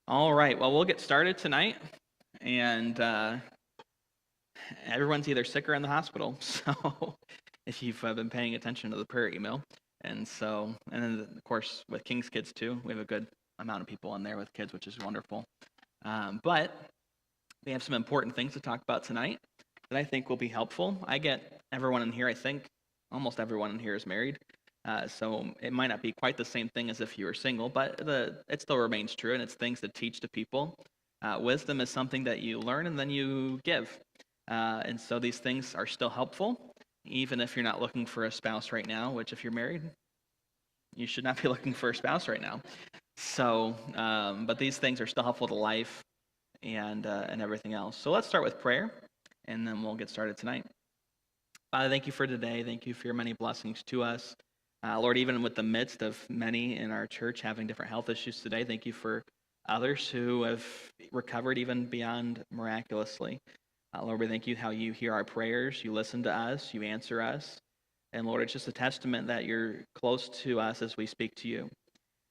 All right, well, we'll get started tonight, and everyone's either sick or in the hospital, so if you've been paying attention to the prayer email. And then, of course, with King's Kids, too, we have a good amount of people in there with kids, which is wonderful. But we have some important things to talk about tonight that I think will be helpful. I get everyone in here, I think almost everyone in here is married, so it might not be quite the same thing as if you were single, but it still remains true, and it's things to teach to people. Wisdom is something that you learn and then you give. And so these things are still helpful, even if you're not looking for a spouse right now, which if you're married, you should not be looking for a spouse right now. So, but these things are still helpful to life and everything else. So let's start with prayer, and then we'll get started tonight. Father, thank you for today. Thank you for your many blessings to us. Lord, even with the midst of many in our church having different health issues today, thank you for others who have recovered even beyond miraculously. Lord, we thank you how you hear our prayers, you listen to us, you answer us. And Lord, it's just a testament that you're close to us as we speak to you.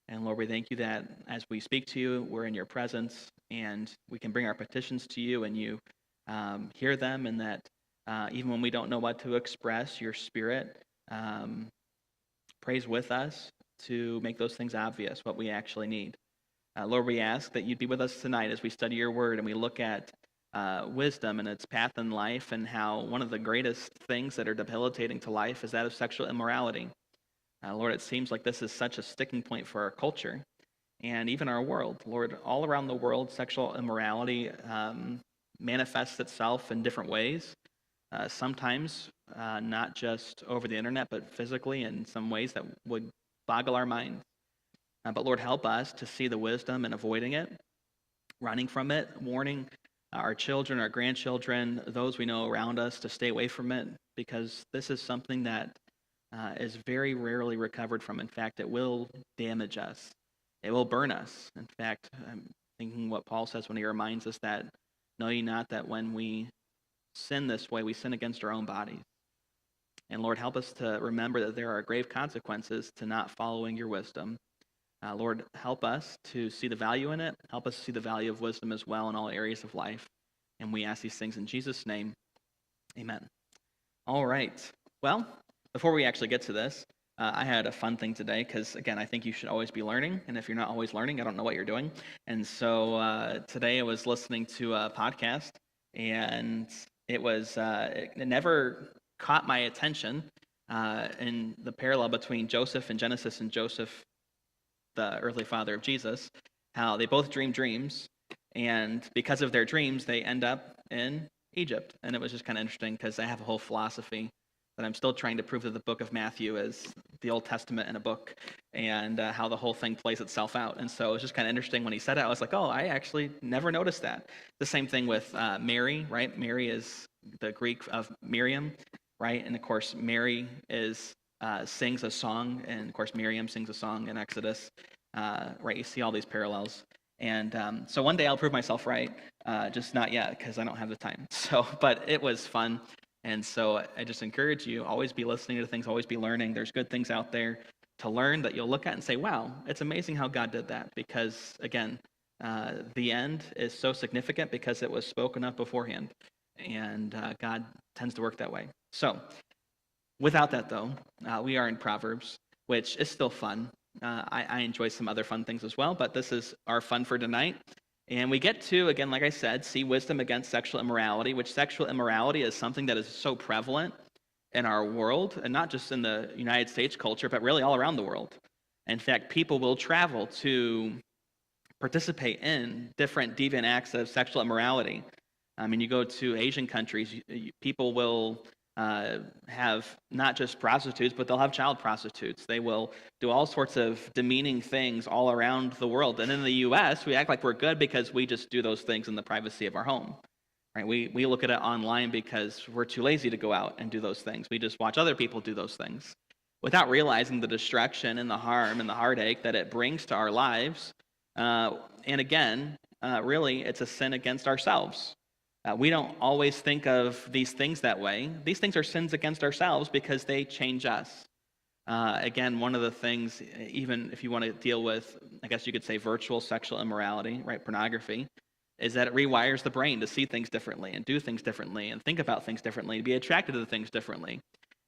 And Lord, we thank you that as we speak to you, we're in your presence, and we can bring our petitions to you, and you hear them, and that even when we don't know what to express, your Spirit prays with us to make those things obvious, what we actually need. Lord, we ask that you'd be with us tonight as we study your word and we look at wisdom and its path in life, and how one of the greatest things that are debilitating to life is that of sexual immorality. Lord, it seems like this is such a sticking point for our culture and even our world. Lord, all around the world, sexual immorality manifests itself in different ways. Sometimes not just over the internet, but physically in some ways that would boggle our minds. But Lord, help us to see the wisdom in avoiding it, running from it, warning our children, our grandchildren, those we know around us to stay away from it, because this is something that is very rarely recovered from. In fact, it will damage us. It will burn us. In fact, I'm thinking what Paul says when he reminds us that, know ye not that when we sin this way, we sin against our own bodies. And Lord, help us to remember that there are grave consequences to not following your wisdom. Lord, help us to see the value in it. Help us see the value of wisdom as well in all areas of life. And we ask these things in Jesus' name. Amen. All right. Well, before we actually get to this, I had a fun thing today because, again, I think you should always be learning. And if you're not always learning, I don't know what you're doing. And so today I was listening to a podcast, and it never caught my attention in the parallel between Joseph in Genesis and Joseph, the earthly father of Jesus, how they both dream dreams, and because of their dreams, they end up in Egypt. And it was just kind of interesting because I have a whole philosophy that I'm still trying to prove that the book of Matthew is the Old Testament in a book, and how the whole thing plays itself out. And so it was just kind of interesting when he said it. I was like, oh, I actually never noticed that. The same thing with Mary, right? Mary is the Greek of Miriam, right? And of course, Mary sings a song, and of course, Miriam sings a song in Exodus, right? You see all these parallels. And so one day I'll prove myself right, just not yet because I don't have the time. But it was fun. And so I just encourage you, always be listening to things, always be learning. There's good things out there to learn that you'll look at and say, wow, it's amazing how God did that. Because, again, the end is so significant because it was spoken of beforehand. And God tends to work that way. So without that, though, we are in Proverbs, which is still fun. I enjoy some other fun things as well, but this is our fun for tonight. And we get to, again, like I said, see wisdom against sexual immorality, which sexual immorality is something that is so prevalent in our world, and not just in the United States culture, but really all around the world. In fact, people will travel to participate in different deviant acts of sexual immorality. I mean, you go to Asian countries, people will have not just prostitutes, but they'll have child prostitutes. They will do all sorts of demeaning things all around the world. And in the U.S., we act like we're good because we just do those things in the privacy of our home. Right? We look at it online because we're too lazy to go out and do those things. We just watch other people do those things without realizing the destruction and the harm and the heartache that it brings to our lives. And again, really, it's a sin against ourselves. We don't always think of these things that way. These things are sins against ourselves because they change us. Again, one of the things, even if you want to deal with I guess you could say virtual sexual immorality, right, pornography, is that it rewires the brain to see things differently and do things differently and think about things differently, to be attracted to things differently.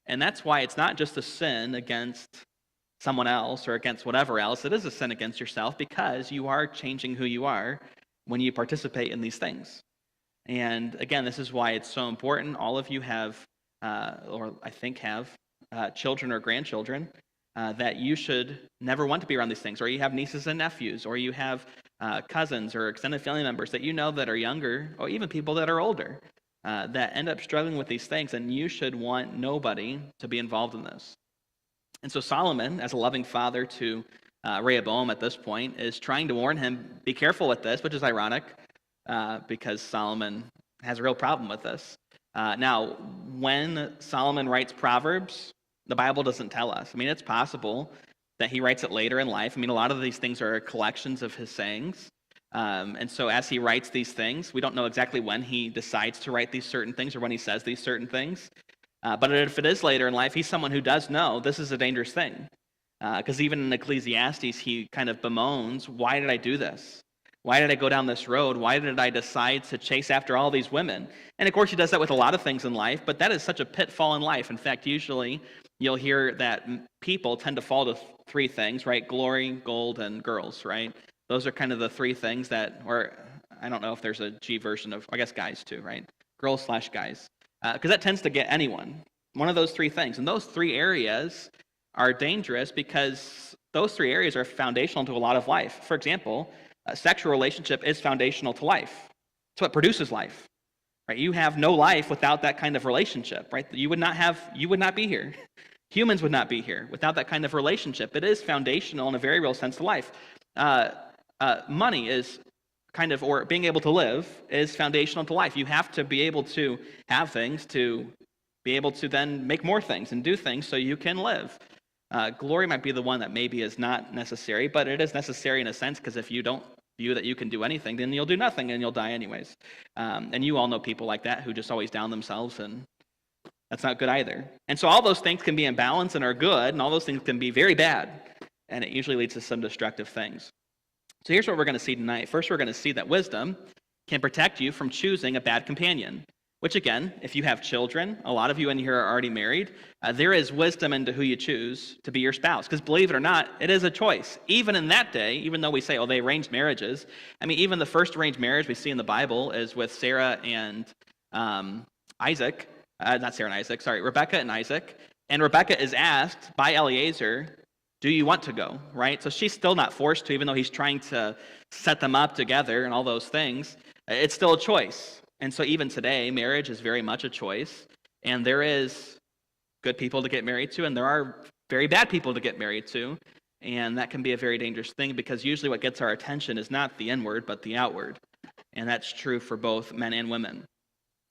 And that's why it's not just a sin against someone else or against whatever else. It is a sin against yourself because you are changing who you are when you participate in these things. And again, this is why it's so important. All of you have, or I think have, children or grandchildren that you should never want to be around these things, or you have nieces and nephews, or you have cousins or extended family members that you know that are younger, or even people that are older that end up struggling with these things, and you should want nobody to be involved in this. And so Solomon, as a loving father to Rehoboam at this point, is trying to warn him, be careful with this, which is ironic because Solomon has a real problem with this. Now, when Solomon writes Proverbs, the Bible doesn't tell us. I mean, it's possible that he writes it later in life. I mean, a lot of these things are collections of his sayings. And so as he writes these things, we don't know exactly when he decides to write these certain things or when he says these certain things. But if it is later in life, he's someone who does know this is a dangerous thing. Because even in Ecclesiastes, he kind of bemoans, why did I do this? Why did I go down this road? Why did I decide to chase after all these women? And of course, he does that with a lot of things in life, but that is such a pitfall in life. In fact, usually you'll hear that people tend to fall to three things, right? Glory, gold, and girls, right? Those are kind of the three things that, or I don't know if there's a G version of, I guess guys too, right? Girls/guys. Because that tends to get anyone. One of those three things. And those three areas are dangerous because those three areas are foundational to a lot of life. For example, a sexual relationship is foundational to life. It's what produces life. Right? You have no life without that kind of relationship, right? You would not be here. Humans would not be here without that kind of relationship. It is foundational in a very real sense to life. Money is kind of, or being able to live is foundational to life. You have to be able to have things to be able to then make more things and do things so you can live. Glory might be the one that maybe is not necessary, but it is necessary in a sense because if you don't view that you can do anything, then you'll do nothing and you'll die anyways. And you all know people like that who just always down themselves, and that's not good either. And so all those things can be in balance and are good, and all those things can be very bad, and it usually leads to some destructive things. So here's what we're going to see tonight. First, we're going to see that wisdom can protect you from choosing a bad companion, which again, if you have children, a lot of you in here are already married, there is wisdom into who you choose to be your spouse. Because believe it or not, it is a choice. Even in that day, even though we say, oh, they arranged marriages, I mean, even the first arranged marriage we see in the Bible is with Sarah and Isaac. Not Sarah and Isaac, sorry, Rebecca and Isaac. And Rebecca is asked by Eliezer, do you want to go, right? So she's still not forced to, even though he's trying to set them up together and all those things. It's still a choice. And so even today, marriage is very much a choice. And there is good people to get married to, and there are very bad people to get married to. And that can be a very dangerous thing because usually what gets our attention is not the inward, but the outward. And that's true for both men and women.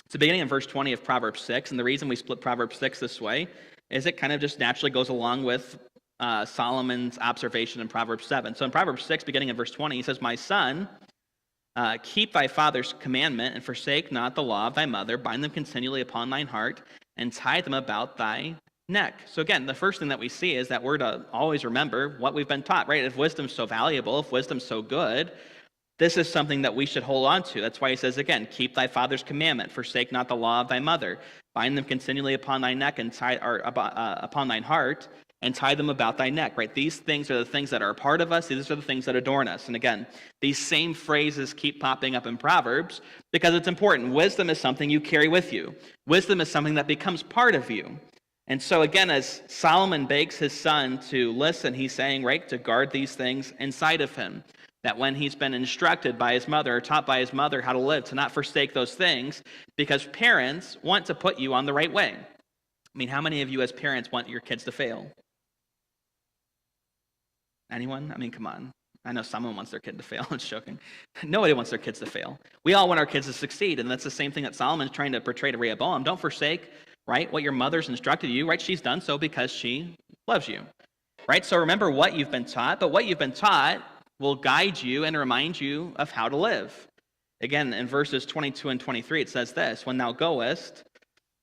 So beginning in verse 20 of Proverbs 6, and the reason we split Proverbs 6 this way is it kind of just naturally goes along with Solomon's observation in Proverbs 7. So in Proverbs 6, beginning in verse 20, he says, my son, keep thy father's commandment and forsake not the law of thy mother. Bind them continually upon thine heart and tie them about thy neck. So again, the first thing that we see is that we're to always remember what we've been taught, right? If wisdom's so valuable, if wisdom's so good, this is something that we should hold on to. That's why he says again, keep thy father's commandment, forsake not the law of thy mother. Bind them continually upon thy neck and upon thine heart, and tie them about thy neck, right? These things are the things that are a part of us. These are the things that adorn us. And again, these same phrases keep popping up in Proverbs because it's important. Wisdom is something you carry with you. Wisdom is something that becomes part of you. And so again, as Solomon begs his son to listen, he's saying, right, to guard these things inside of him. That when he's been instructed by his mother or taught by his mother how to live, to not forsake those things, because parents want to put you on the right way. I mean, how many of you as parents want your kids to fail? Anyone? I mean, come on. I know someone wants their kid to fail. I'm joking. Nobody wants their kids to fail. We all want our kids to succeed, and that's the same thing that Solomon's trying to portray to Rehoboam. Don't forsake, right, what your mother's instructed you, right? She's done so because she loves you, right? So remember what you've been taught, but what you've been taught will guide you and remind you of how to live. Again, in verses 22 and 23, it says this, when thou goest,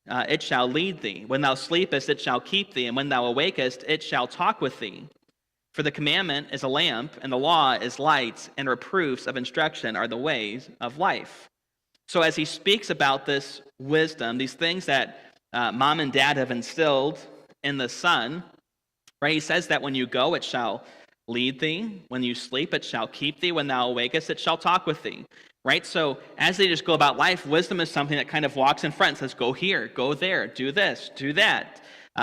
it shall lead thee. When thou sleepest, it shall keep thee. And when thou awakest, it shall talk with thee. For the commandment is a lamp, and the law is light, and reproofs of instruction are the ways of life. So as he speaks about this wisdom, these things that mom and dad have instilled in the son, right? He says that when you go, it shall lead thee. When you sleep, it shall keep thee. When thou awakest, it shall talk with thee, right? So as they just go about life, wisdom is something that kind of walks in front, says, go here, go there, do this, do that.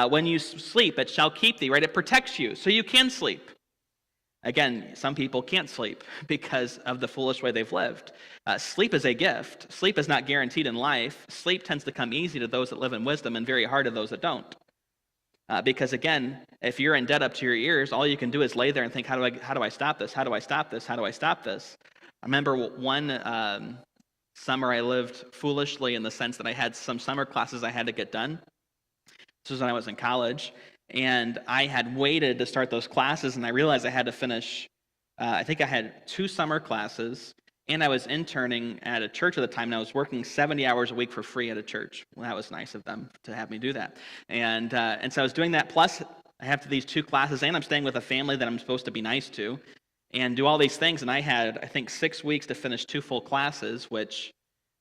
When you sleep, it shall keep thee, right? It protects you, so you can sleep. Again, some people can't sleep because of the foolish way they've lived. Sleep is a gift. Sleep is not guaranteed in life. Sleep tends to come easy to those that live in wisdom and very hard to those that don't. Because again, if you're in debt up to your ears, all you can do is lay there and think, how do I stop this? How do I stop this? How do I stop this? I remember one summer I lived foolishly in the sense that I had some summer classes I had to get done. This was when I was in college, and I had waited to start those classes, and I realized I had to finish, I think I had 2 summer classes, and I was interning at a church at the time, and I was working 70 hours a week for free at a church. Well, that was nice of them to have me do that. And so I was doing that, plus I have these 2 classes, and I'm staying with a family that I'm supposed to be nice to, and do all these things, and I had, I think, 6 weeks to finish 2 full classes, which,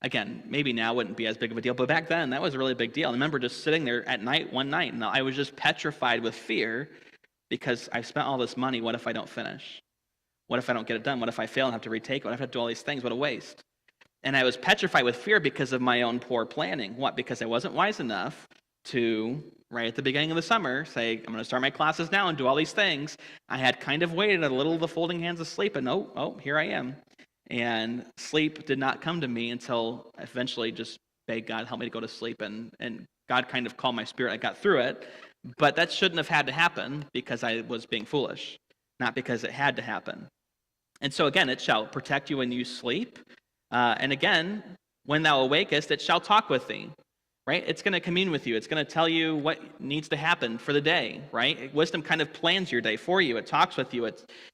again, maybe now wouldn't be as big of a deal, but back then, that was a really big deal. I remember just sitting there at night, one night, and I was just petrified with fear because I've spent all this money. What if I don't finish? What if I don't get it done? What if I fail and have to retake? What if I have to do all these things? What a waste. And I was petrified with fear because of my own poor planning. What? Because I wasn't wise enough to, right at the beginning of the summer, say, I'm going to start my classes now and do all these things. I had kind of waited a little of the folding hands of sleep, and here I am. And sleep did not come to me until I eventually just begged God, help me to go to sleep. And God kind of calmed my spirit. I got through it. But that shouldn't have had to happen because I was being foolish, not because it had to happen. And so again, it shall protect you when you sleep. And again, when thou awakest, it shall talk with thee. Right? It's going to commune with you. It's going to tell you what needs to happen for the day, right? Wisdom kind of plans your day for you. It talks with you.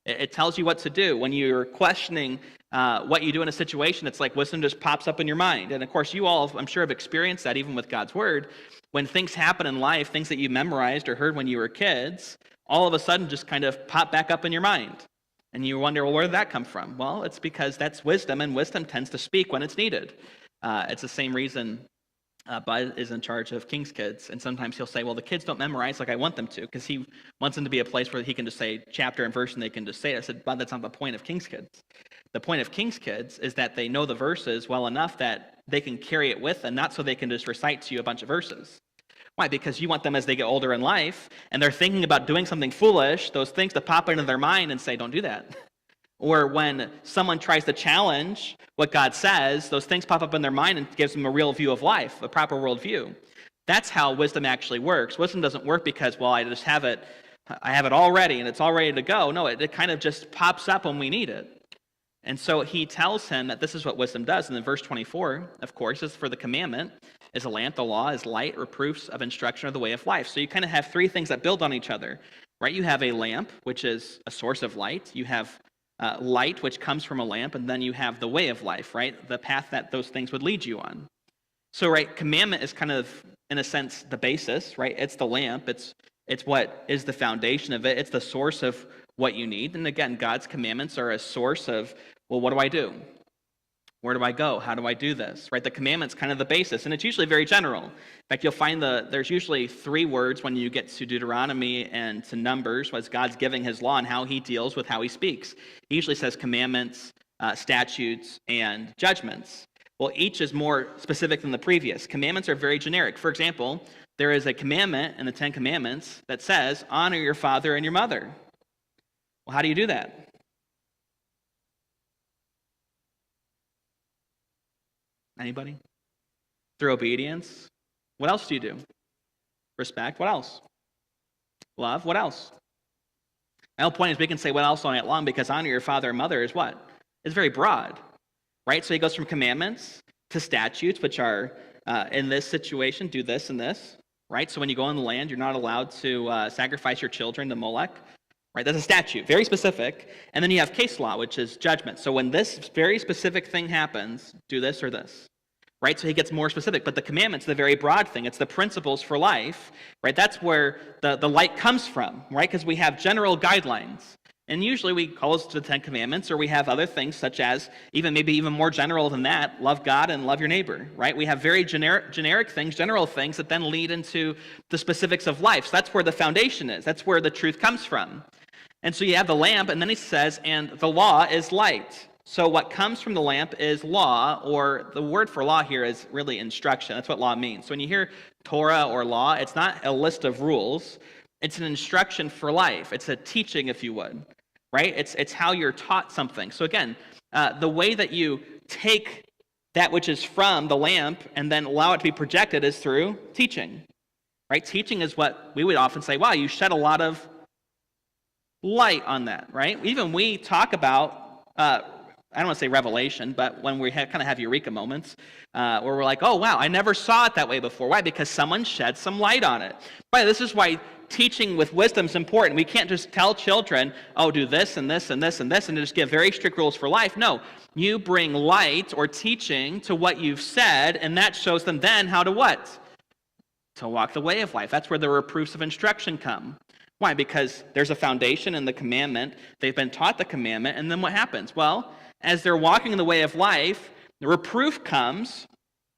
It tells you what to do. When you're questioning what you do in a situation, it's like wisdom just pops up in your mind. And of course, you all, I'm sure, have experienced that even with God's word. When things happen in life, things that you memorized or heard when you were kids, all of a sudden just kind of pop back up in your mind. And you wonder, well, where did that come from? Well, it's because that's wisdom, and wisdom tends to speak when it's needed. It's the same reason Bud is in charge of King's Kids, and sometimes he'll say, well, the kids don't memorize like I want them to, because he wants them to be a place where he can just say chapter and verse and they can just say it. I said, Bud, that's not the point of King's Kids. The point of King's Kids is that they know the verses well enough that they can carry it with them, not so they can just recite to you a bunch of verses. Why? Because you want them as they get older in life, and they're thinking about doing something foolish, those things to pop into their mind and say, don't do that. Or when someone tries to challenge what God says, those things pop up in their mind and gives them a real view of life, a proper worldview. That's how wisdom actually works. Wisdom doesn't work because, well, I have it all ready and it's all ready to go. No, it kind of just pops up when we need it. And so he tells him that this is what wisdom does. And then verse 24, of course, is for the commandment is a lamp, the law is light, reproofs of instruction of the way of life. So you kind of have 3 things that build on each other, right? You have a lamp, which is a source of light. You have light, which comes from a lamp, and then you have the way of life, right? The path that those things would lead you on. So, right, commandment is kind of, in a sense, the basis, right? It's the lamp. It's what is the foundation of it. It's the source of what you need. And again, God's commandments are a source of, well, what do I do? Where do I go? How do I do this? Right? The commandment's kind of the basis, and it's usually very general. In fact, you'll find there's usually 3 words when you get to Deuteronomy and to Numbers, as God's giving his law and how he deals with how he speaks. He usually says commandments, statutes, and judgments. Well, each is more specific than the previous. Commandments are very generic. For example, there is a commandment in the 10 Commandments that says, honor your father and your mother. Well, how do you do that? Anybody? Through obedience. What else do you do? Respect. What else? Love. What else? My whole point is we can say what else all night long, because honor your father and mother is what? It's very broad, right? So he goes from commandments to statutes, which are, in this situation, do this and this, right? So when you go on the land, you're not allowed to sacrifice your children to Molech, right? That's a statute, very specific. And then you have case law, which is judgment. So when this very specific thing happens, do this or this. right? So he gets more specific. But the commandment's the very broad thing. It's the principles for life, right? That's where the light comes from, right? Because we have general guidelines. And usually we call those the Ten Commandments, or we have other things such as, maybe even more general than that, love God and love your neighbor, right? We have very generic things, general things that then lead into the specifics of life. So that's where the foundation is. That's where the truth comes from. And so you have the lamp, and then he says, and the law is light. So what comes from the lamp is law, or the word for law here is really instruction. That's what law means. So when you hear Torah or law, it's not a list of rules. It's an instruction for life. It's a teaching, if you would, right? It's how you're taught something. So again, the way that you take that which is from the lamp and then allow it to be projected is through teaching, right? Teaching is what we would often say, wow, you shed a lot of light on that, right? Even we talk about, I don't want to say revelation, but when we kind of have eureka moments where we're like, oh, wow, I never saw it that way before. Why? Because someone shed some light on it. Right? This is why teaching with wisdom is important. We can't just tell children, oh, do this and this and this and this, and just give very strict rules for life. No, you bring light or teaching to what you've said, and that shows them then how to what? To walk the way of life. That's where the reproofs of instruction come. Why? Because there's a foundation in the commandment. They've been taught the commandment, and then what happens? Well, as they're walking in the way of life, the reproof comes,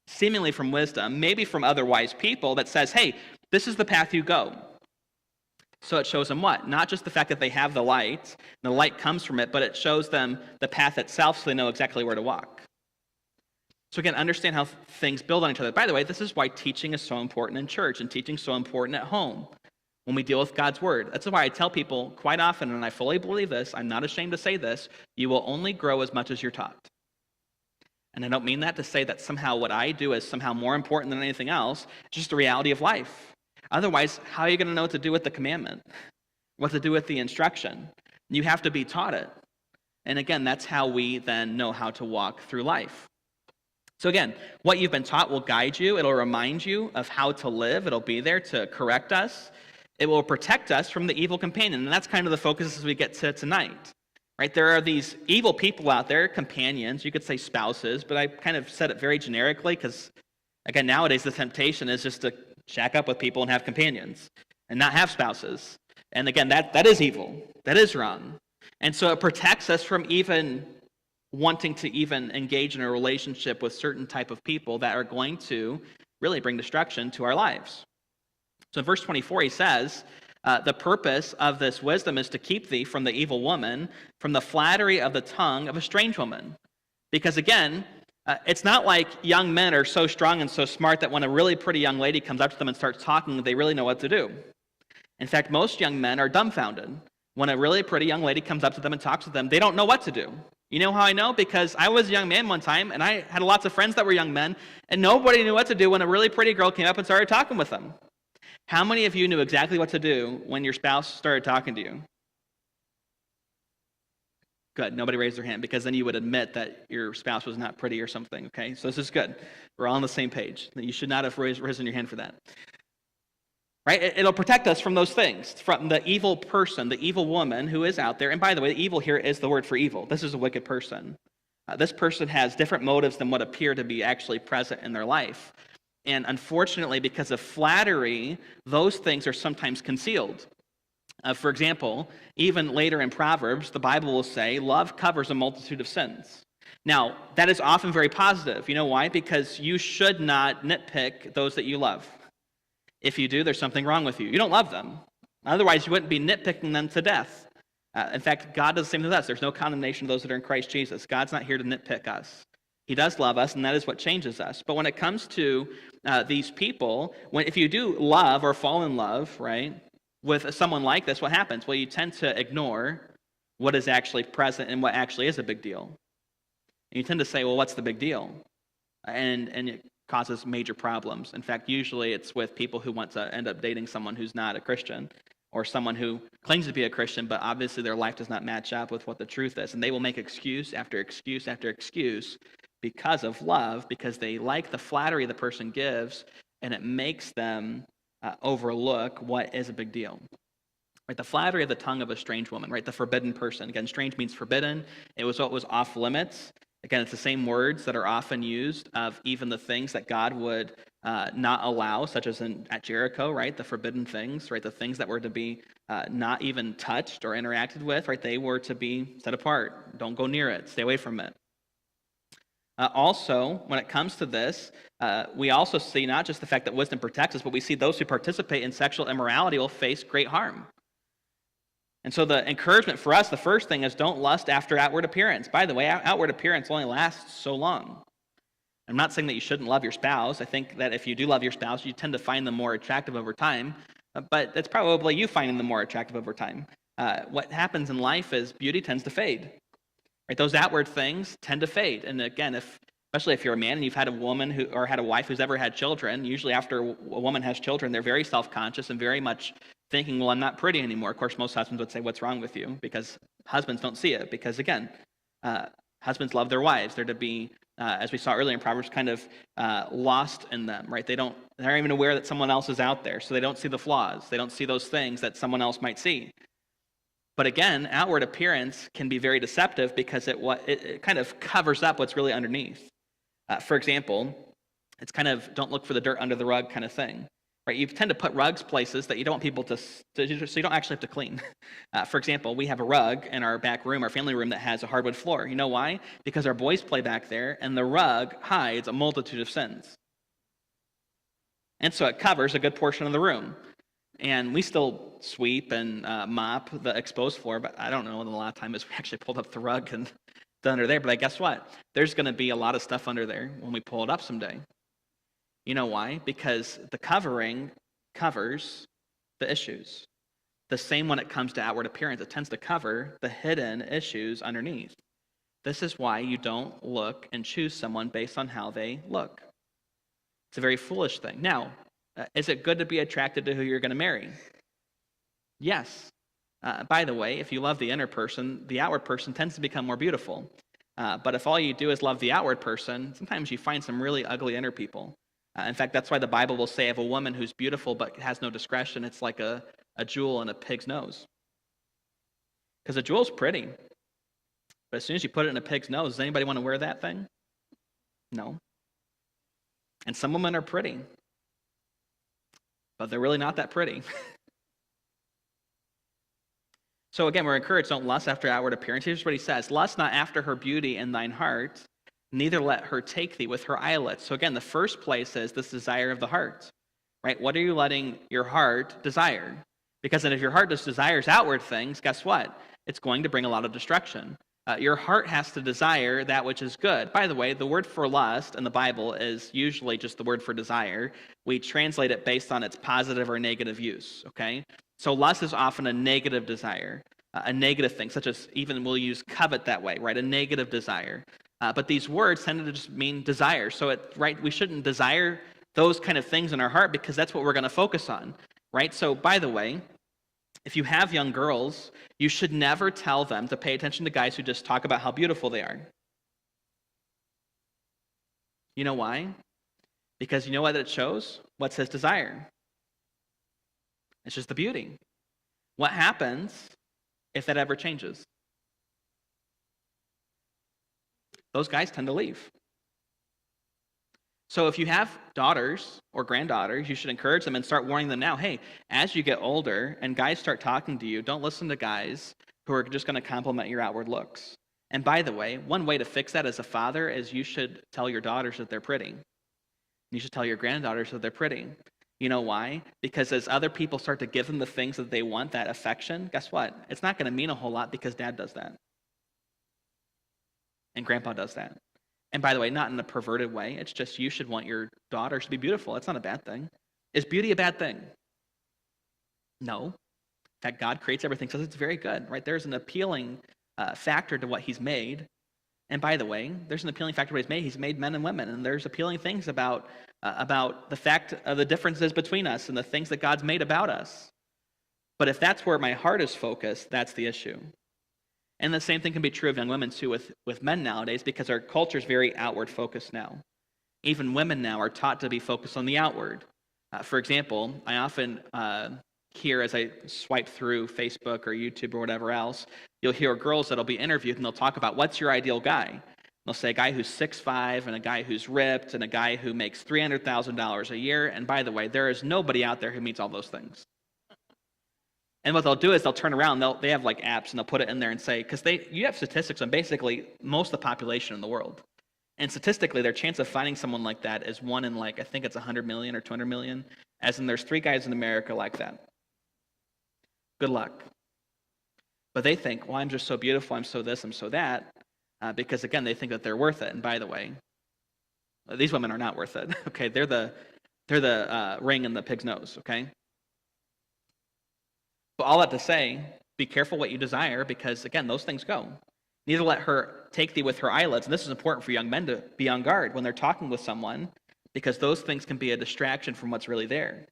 seemingly from wisdom, maybe from other wise people, that says, hey, this is the path you go. So it shows them what? Not just the fact that they have the light, and the light comes from it, but it shows them the path itself so they know exactly where to walk. So again, understand how things build on each other. By the way, this is why teaching is so important in church and teaching is so important at home when we deal with God's word. That's why I tell people quite often, and I fully believe this, I'm not ashamed to say this, you will only grow as much as you're taught. And I don't mean that to say that somehow what I do is somehow more important than anything else. It's just the reality of life. Otherwise, how are you going to know what to do with the commandment? What to do with the instruction? You have to be taught it. And again, that's how we then know how to walk through life. So again, what you've been taught will guide you. It'll remind you of how to live. It'll be there to correct us. It will protect us from the evil companion. And that's kind of the focus as we get to tonight. Right? There are these evil people out there, companions, you could say spouses, but I kind of said it very generically because, again, nowadays the temptation is just to shack up with people and have companions and not have spouses. And again, that is evil. That is wrong. And so it protects us from even wanting to even engage in a relationship with certain type of people that are going to really bring destruction to our lives. So in verse 24, he says, the purpose of this wisdom is to keep thee from the evil woman, from the flattery of the tongue of a strange woman. Because again, it's not like young men are so strong and so smart that when a really pretty young lady comes up to them and starts talking, they really know what to do. In fact, most young men are dumbfounded. When a really pretty young lady comes up to them and talks to them, they don't know what to do. You know how I know? Because I was a young man one time, and I had lots of friends that were young men, and nobody knew what to do when a really pretty girl came up and started talking with them. How many of you knew exactly what to do when your spouse started talking to you? Good. Nobody raised their hand, because then you would admit that your spouse was not pretty or something, okay? So this is good. We're all on the same page. You should not have risen your hand for that. Right? It'll protect us from those things, from the evil person, the evil woman who is out there. And by the way, evil here is the word for evil. This is a wicked person. This person has different motives than what appear to be actually present in their life. And unfortunately, because of flattery, those things are sometimes concealed. For example, even later in Proverbs, the Bible will say, love covers a multitude of sins. Now, that is often very positive. You know why? Because you should not nitpick those that you love. If you do, there's something wrong with you. You don't love them. Otherwise, you wouldn't be nitpicking them to death. In fact, God does the same with us. There's no condemnation of those that are in Christ Jesus. God's not here to nitpick us. He does love us, and that is what changes us. But when it comes to these people, if you do love or fall in love, right, with someone like this, what happens? Well, you tend to ignore what is actually present and what actually is a big deal. And you tend to say, well, what's the big deal? And it causes major problems. In fact, usually it's with people who want to end up dating someone who's not a Christian, or someone who claims to be a Christian, but obviously their life does not match up with what the truth is. And they will make excuse after excuse after excuse because of love, because they like the flattery the person gives, and it makes them overlook what is a big deal. Right, the flattery of the tongue of a strange woman, right? The forbidden person. Again, strange means forbidden. It was what was off limits. Again, it's the same words that are often used of even the things that God would not allow, such as at Jericho, right? The forbidden things, right? The things that were to be not even touched or interacted with, right? They were to be set apart. Don't go near it. Stay away from it. Also, when it comes to this, we also see not just the fact that wisdom protects us, but we see those who participate in sexual immorality will face great harm. And so the encouragement for us, the first thing is don't lust after outward appearance. By the way, outward appearance only lasts so long. I'm not saying that you shouldn't love your spouse. I think that if you do love your spouse, you tend to find them more attractive over time. But it's probably you finding them more attractive over time. What happens in life is beauty tends to fade. Right? Those outward things tend to fade. And again, especially if you're a man and you've had a woman or had a wife who's ever had children, usually after a woman has children, they're very self-conscious and very much thinking, well, I'm not pretty anymore. Of course, most husbands would say, what's wrong with you? Because husbands don't see it. Because again, husbands love their wives. They're to be, as we saw earlier in Proverbs, kind of lost in them, right? They're not even aware that someone else is out there. So they don't see the flaws. They don't see those things that someone else might see. But again, outward appearance can be very deceptive because it kind of covers up what's really underneath. For example, it's kind of don't look for the dirt under the rug kind of thing. Right? You tend to put rugs places that you don't want people to so you don't actually have to clean. For example, we have a rug in our back room, our family room, that has a hardwood floor. You know why? Because our boys play back there, and the rug hides a multitude of sins. And so it covers a good portion of the room. And we still sweep and mop the exposed floor, but I don't know when the last time is we actually pulled up the rug and done under there. But guess what? There's going to be a lot of stuff under there when we pull it up someday. You know why? Because the covering covers the issues. The same when it comes to outward appearance. It tends to cover the hidden issues underneath. This is why you don't look and choose someone based on how they look. It's a very foolish thing. Now, is it good to be attracted to who you're going to marry? Yes. By the way, if you love the inner person, the outward person tends to become more beautiful. But if all you do is love the outward person, sometimes you find some really ugly inner people. In fact, that's why the Bible will say of a woman who's beautiful but has no discretion, it's like a jewel in a pig's nose. Because a jewel's pretty. But as soon as you put it in a pig's nose, does anybody want to wear that thing? No. And some women are pretty. But they're really not that pretty. So again, we're encouraged, don't lust after outward appearance. Here's what he says: lust not after her beauty in thine heart, neither let her take thee with her eyelids. So again, the first place is this desire of the heart, right? What are you letting your heart desire? Because then if your heart just desires outward things, guess what? It's going to bring a lot of destruction. Your heart has to desire that which is good. By the way, the word for lust in the Bible is usually just the word for desire. We translate it based on its positive or negative use, okay? So lust is often a negative desire, a negative thing, such as even we'll use covet that way, right? A negative desire. But these words tend to just mean desire. So we shouldn't desire those kind of things in our heart because that's what we're going to focus on, right? So by the way, if you have young girls, you should never tell them to pay attention to guys who just talk about how beautiful they are. You know why? Because you know what it shows? What's his desire? It's just the beauty. What happens if that ever changes? Those guys tend to leave. So if you have daughters or granddaughters, you should encourage them and start warning them now, hey, as you get older and guys start talking to you, don't listen to guys who are just going to compliment your outward looks. And by the way, one way to fix that as a father is you should tell your daughters that they're pretty. You should tell your granddaughters that they're pretty. You know why? Because as other people start to give them the things that they want, that affection, guess what? It's not going to mean a whole lot because dad does that. And grandpa does that. And by the way, not in a perverted way. It's just you should want your daughters to be beautiful. It's not a bad thing. Is beauty a bad thing? No. In fact, God creates everything, so it's very good, right? There's an appealing factor to what he's made. And by the way, there's an appealing factor to what he's made. He's made men and women, and there's appealing things about the fact of the differences between us and the things that God's made about us. But if that's where my heart is focused, that's the issue. And the same thing can be true of young women too with men nowadays, because our culture is very outward focused now. Even women now are taught to be focused on the outward. For example, I often hear as I swipe through Facebook or YouTube or whatever else, you'll hear girls that'll be interviewed and they'll talk about what's your ideal guy. They'll say a guy who's 6'5", and a guy who's ripped, and a guy who makes $300,000 a year. And by the way, there is nobody out there who meets all those things. And what they'll do is they'll turn around. They have like apps, and they'll put it in there and say, because you have statistics on basically most of the population in the world. And statistically, their chance of finding someone like that is 1 in I think it's 100 million or 200 million. As in, there's 3 guys in America like that. Good luck. But they think, well, I'm just so beautiful, I'm so this, I'm so that, because again, they think that they're worth it. And by the way, these women are not worth it. Okay, they're the ring in the pig's nose. Okay. But all that to say, be careful what you desire, because again, those things go. Neither let her take thee with her eyelids. And this is important for young men to be on guard when they're talking with someone, because those things can be a distraction from what's really there.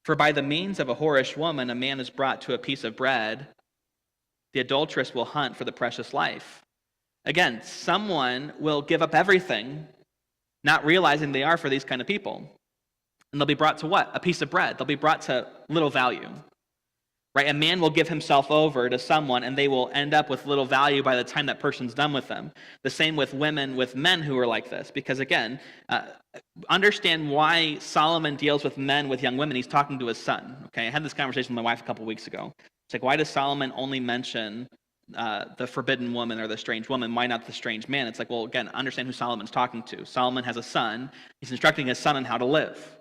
For by the means of a whorish woman, a man is brought to a piece of bread. The adulteress will hunt for the precious life. Again, someone will give up everything, not realizing they are for these kind of people. And they'll be brought to what? A piece of bread. They'll be brought to little value. Right? A man will give himself over to someone, and they will end up with little value by the time that person's done with them. The same with women, with men who are like this. Because again, understand why Solomon deals with men with young women. He's talking to his son. Okay, I had this conversation with my wife a couple weeks ago. It's like, why does Solomon only mention the forbidden woman or the strange woman? Why not the strange man? It's like, well, again, understand who Solomon's talking to. Solomon has a son. He's instructing his son on how to live.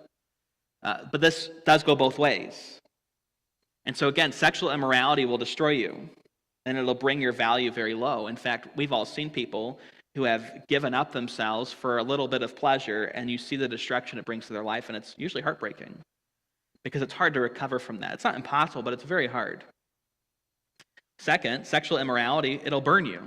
But this does go both ways. And so again, sexual immorality will destroy you, and it'll bring your value very low. In fact, we've all seen people who have given up themselves for a little bit of pleasure, and you see the destruction it brings to their life, and it's usually heartbreaking because it's hard to recover from that. It's not impossible, but it's very hard. Second, sexual immorality, it'll burn you.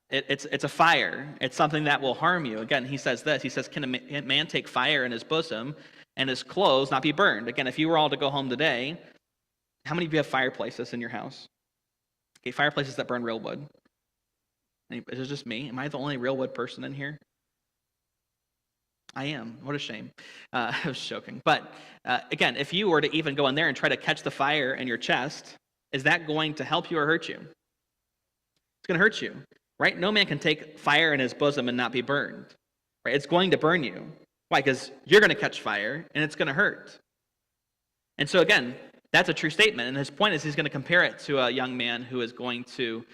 It's a fire. It's something that will harm you. Again, he says this. He says, can a man take fire in his bosom and his clothes not be burned? Again, if you were all to go home today, how many of you have fireplaces in your house? Okay, fireplaces that burn real wood. Is it just me? Am I the only real wood person in here? I am. What a shame. I was joking. But again, if you were to even go in there and try to catch the fire in your chest, is that going to help you or hurt you? It's going to hurt you, right? No man can take fire in his bosom and not be burned, right? It's going to burn you. Why? Because you're going to catch fire, and it's going to hurt. And so again, that's a true statement, and his point is he's going to compare it to a young man who is going to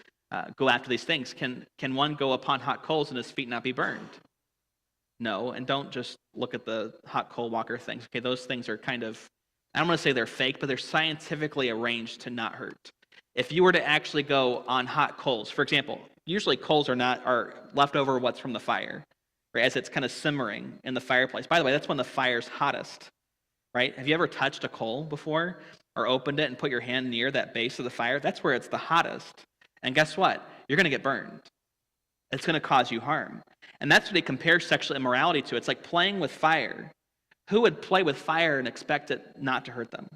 go after these things. Can one go upon hot coals and his feet not be burned? No, and don't just look at the hot coal walker things. Okay, those things are kind of, I don't want to say they're fake, but they're scientifically arranged to not hurt. If you were to actually go on hot coals, for example, usually coals are left over what's from the fire, right, as it's kind of simmering in the fireplace. By the way, that's when the fire's hottest, right? Have you ever touched a coal before? Or opened it and put your hand near that base of the fire? That's where it's the hottest. And guess what? You're going to get burned. It's going to cause you harm. And that's what he compares sexual immorality to. It's like playing with fire. Who would play with fire and expect it not to hurt them?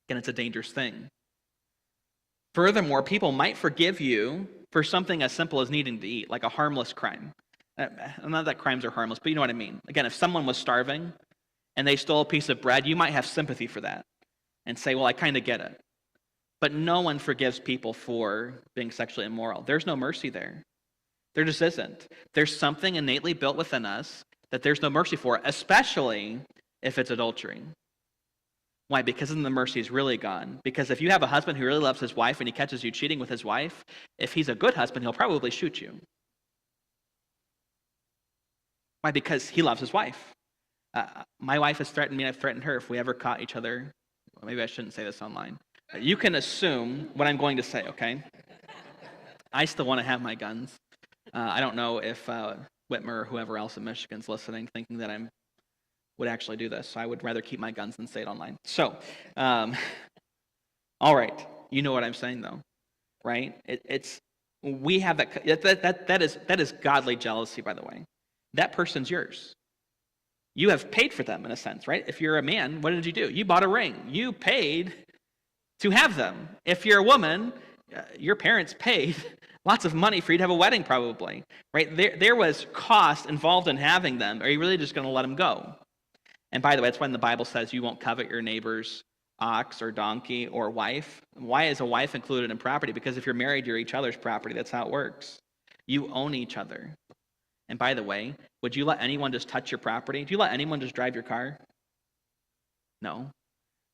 Again, it's a dangerous thing. Furthermore, people might forgive you for something as simple as needing to eat, like a harmless crime. Not that crimes are harmless, but you know what I mean. Again, if someone was starving and they stole a piece of bread, you might have sympathy for that and say, well, I kind of get it. But no one forgives people for being sexually immoral. There's no mercy there. There just isn't. There's something innately built within us that there's no mercy for, especially if it's adultery. Why? Because then the mercy is really gone. Because if you have a husband who really loves his wife and he catches you cheating with his wife, if he's a good husband, he'll probably shoot you. Why? Because he loves his wife. My wife has threatened me, and I've threatened her if we ever caught each other. Well, maybe I shouldn't say this online. You can assume what I'm going to say, okay? I still want to have my guns. I don't know if Whitmer or whoever else in Michigan's listening, thinking that I would actually do this. So I would rather keep my guns than say it online. So, all right. You know what I'm saying, though, right? We have that is godly jealousy, by the way. That person's yours. You have paid for them in a sense, right? If you're a man, what did you do? You bought a ring. You paid to have them. If you're a woman, your parents paid lots of money for you to have a wedding probably, right? There was cost involved in having them. Are you really just going to let them go? And by the way, that's when the Bible says you won't covet your neighbor's ox or donkey or wife. Why is a wife included in property? Because if you're married, you're each other's property. That's how it works. You own each other. And by the way, would you let anyone just touch your property? Do you let anyone just drive your car? No.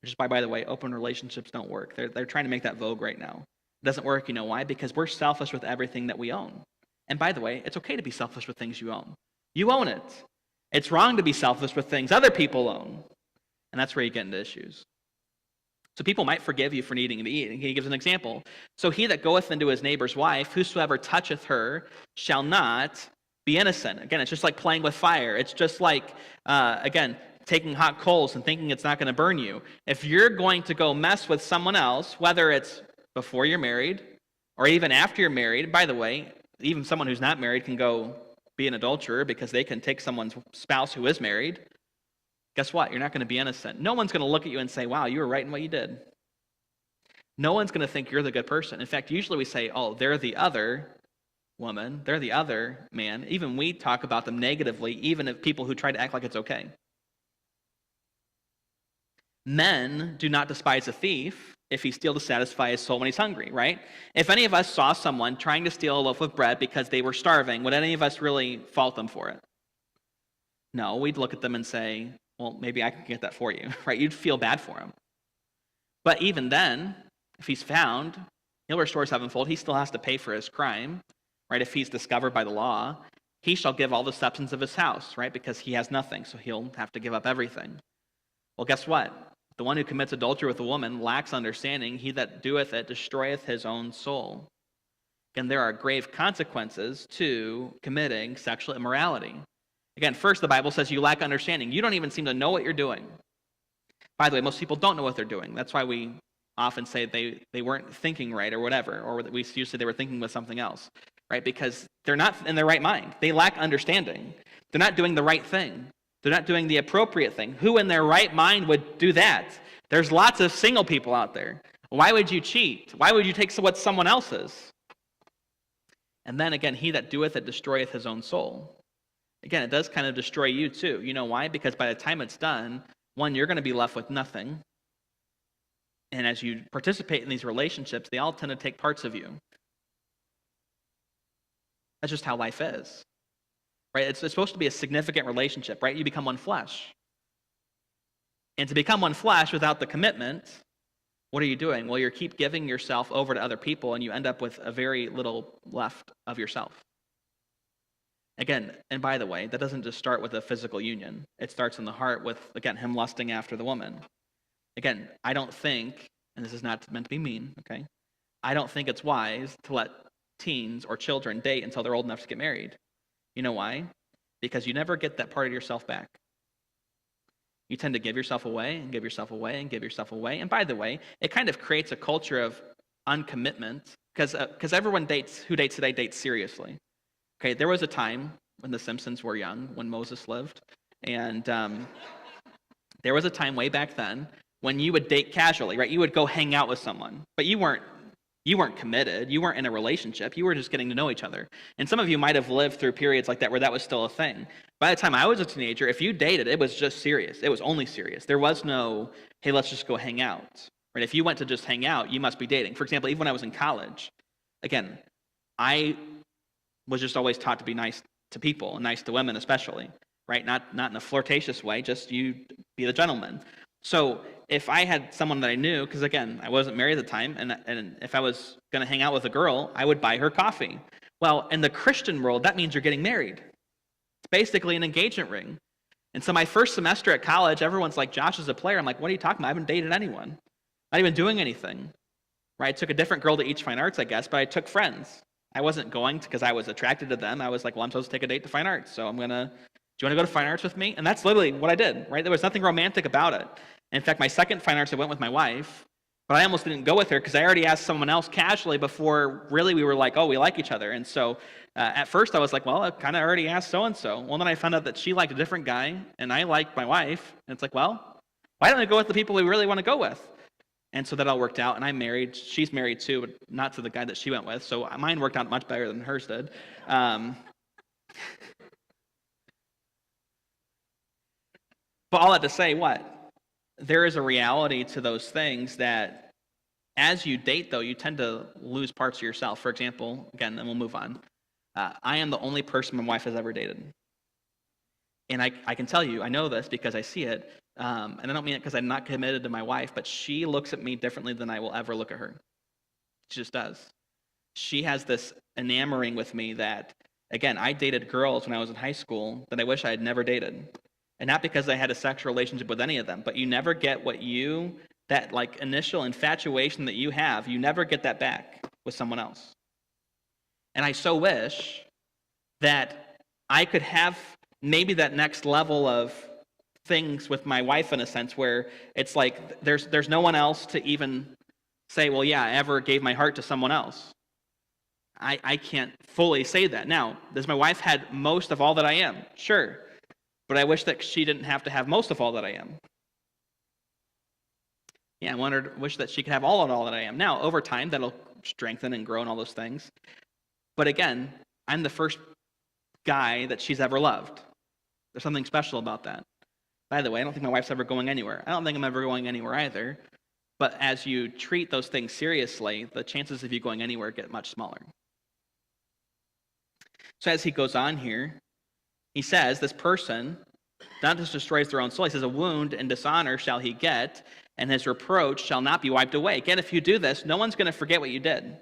Which is why, by the way, open relationships don't work. They're trying to make that vogue right now. It doesn't work, you know why? Because we're selfish with everything that we own. And by the way, it's okay to be selfish with things you own. You own it. It's wrong to be selfish with things other people own. And that's where you get into issues. So people might forgive you for needing to eat. And he gives an example. So he that goeth into his neighbor's wife, whosoever toucheth her, shall not be innocent. Again, it's just like playing with fire. It's just like, again, taking hot coals and thinking it's not going to burn you. If you're going to go mess with someone else, whether it's before you're married or even after you're married, by the way, even someone who's not married can go be an adulterer because they can take someone's spouse who is married. Guess what? You're not going to be innocent. No one's going to look at you and say, wow, you were right in what you did. No one's going to think you're the good person. In fact, usually we say, oh, they're the other woman, they're the other man. Even we talk about them negatively, even if people who try to act like it's okay. Men do not despise a thief if he steals to satisfy his soul when he's hungry, right? If any of us saw someone trying to steal a loaf of bread because they were starving, would any of us really fault them for it? No, we'd look at them and say, well, maybe I can get that for you, right? You'd feel bad for him. But even then, if he's found, he'll restore sevenfold. He still has to pay for his crime, right? If he's discovered by the law, he shall give all the substance of his house, right? Because he has nothing, so he'll have to give up everything. Well, guess what? The one who commits adultery with a woman lacks understanding. He that doeth it destroyeth his own soul. Again, there are grave consequences to committing sexual immorality. Again, first, the Bible says you lack understanding. You don't even seem to know what you're doing. By the way, most people don't know what they're doing. That's why we often say they weren't thinking right or whatever, or we used to say they were thinking with something else, right? Because they're not in their right mind. They lack understanding. They're not doing the right thing. They're not doing the appropriate thing. Who in their right mind would do that? There's lots of single people out there. Why would you cheat? Why would you take what someone else's? And then again, he that doeth it destroyeth his own soul. Again, it does kind of destroy you too. You know why? Because by the time it's done, one, you're going to be left with nothing. And as you participate in these relationships, they all tend to take parts of you. That's just how life is. Right? It's supposed to be a significant relationship, right? You become one flesh. And to become one flesh without the commitment, what are you doing? Well, you keep giving yourself over to other people, and you end up with a very little left of yourself. Again, and by the way, that doesn't just start with a physical union. It starts in the heart with, again, him lusting after the woman. Again, I don't think, and this is not meant to be mean, okay? I don't think it's wise to let teens or children date until they're old enough to get married. You know why? Because you never get that part of yourself back. You tend to give yourself away and give yourself away and give yourself away. And by the way, it kind of creates a culture of uncommitment because everyone who dates today dates seriously. Okay, there was a time when the Simpsons were young, when Moses lived, and there was a time way back then when you would date casually, right? You would go hang out with someone, but you weren't committed. You weren't in a relationship. You were just getting to know each other. And some of you might have lived through periods like that where that was still a thing. By the time I was a teenager, if you dated, it was just serious. It was only serious. There was no, hey, let's just go hang out. Right? If you went to just hang out, you must be dating. For example, even when I was in college, again, I was just always taught to be nice to people and nice to women especially, right? Not in a flirtatious way, just you be the gentleman. So if I had someone that I knew, because again, I wasn't married at the time, and if I was going to hang out with a girl, I would buy her coffee. Well, in the Christian world, that means you're getting married. It's basically an engagement ring. And so my first semester at college, everyone's like, Josh is a player. I'm like, what are you talking about? I haven't dated anyone. Not even doing anything. Right? I took a different girl to each fine arts, I guess, but I took friends. I wasn't going because I was attracted to them. I was like, well, I'm supposed to take a date to fine arts, so do you want to go to fine arts with me? And that's literally what I did, right? There was nothing romantic about it. In fact, my second fine arts, I went with my wife, but I almost didn't go with her because I already asked someone else casually before really we were like, oh, we like each other. And so at first I was like, well, I kind of already asked so-and-so. Well, then I found out that she liked a different guy, and I liked my wife. And it's like, well, why don't I go with the people we really want to go with? And so that all worked out, and I'm married. She's married too, but not to the guy that she went with. So mine worked out much better than hers did. But all that to say, what? There is a reality to those things that as you date, though, you tend to lose parts of yourself. For example, again, then we'll move on. I am the only person my wife has ever dated. And I can tell you, I know this because I see it. And I don't mean it because I'm not committed to my wife, but she looks at me differently than I will ever look at her. She just does. She has this enamoring with me that, again, I dated girls when I was in high school that I wish I had never dated. And not because I had a sexual relationship with any of them, but you never get that like initial infatuation that you have, you never get that back with someone else. And I so wish that I could have maybe that next level of things with my wife, in a sense, where it's like there's no one else to even say, well, yeah, I ever gave my heart to someone else. I can't fully say that. Now, does my wife had most of all that I am? Sure. But I wish that she didn't have to have most of all that I am. Yeah, wish that she could have all that I am. Now, over time, that'll strengthen and grow and all those things. But again, I'm the first guy that she's ever loved. There's something special about that. By the way, I don't think my wife's ever going anywhere. I don't think I'm ever going anywhere either. But as you treat those things seriously, the chances of you going anywhere get much smaller. So as he goes on here, he says, this person not just destroys their own soul. He says, a wound and dishonor shall he get, and his reproach shall not be wiped away. Again, if you do this, no one's going to forget what you did.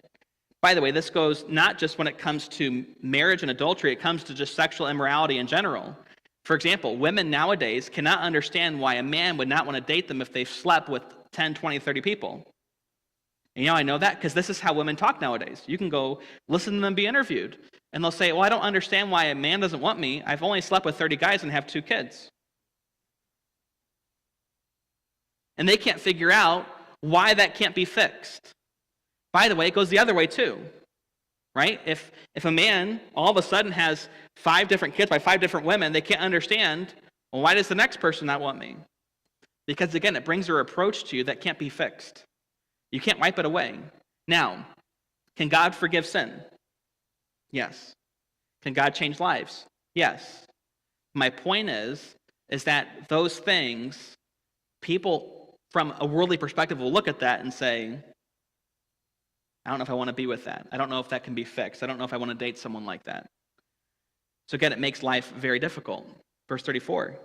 By the way, this goes not just when it comes to marriage and adultery, it comes to just sexual immorality in general. For example, women nowadays cannot understand why a man would not want to date them if they've slept with 10, 20, 30 people. And you know, I know that because this is how women talk nowadays. You can go listen to them be interviewed, and they'll say, well, I don't understand why a man doesn't want me. I've only slept with 30 guys and have 2 kids. And they can't figure out why that can't be fixed. By the way, it goes the other way too, right? If a man all of a sudden has 5 different kids by 5 different women, they can't understand, well, why does the next person not want me? Because again, it brings a reproach to you that can't be fixed. You can't wipe it away. Now, can God forgive sin? Yes. Can God change lives? Yes. My point is that those things, people from a worldly perspective will look at that and say, I don't know if I want to be with that. I don't know if that can be fixed. I don't know if I want to date someone like that. So again, it makes life very difficult. Verse 34,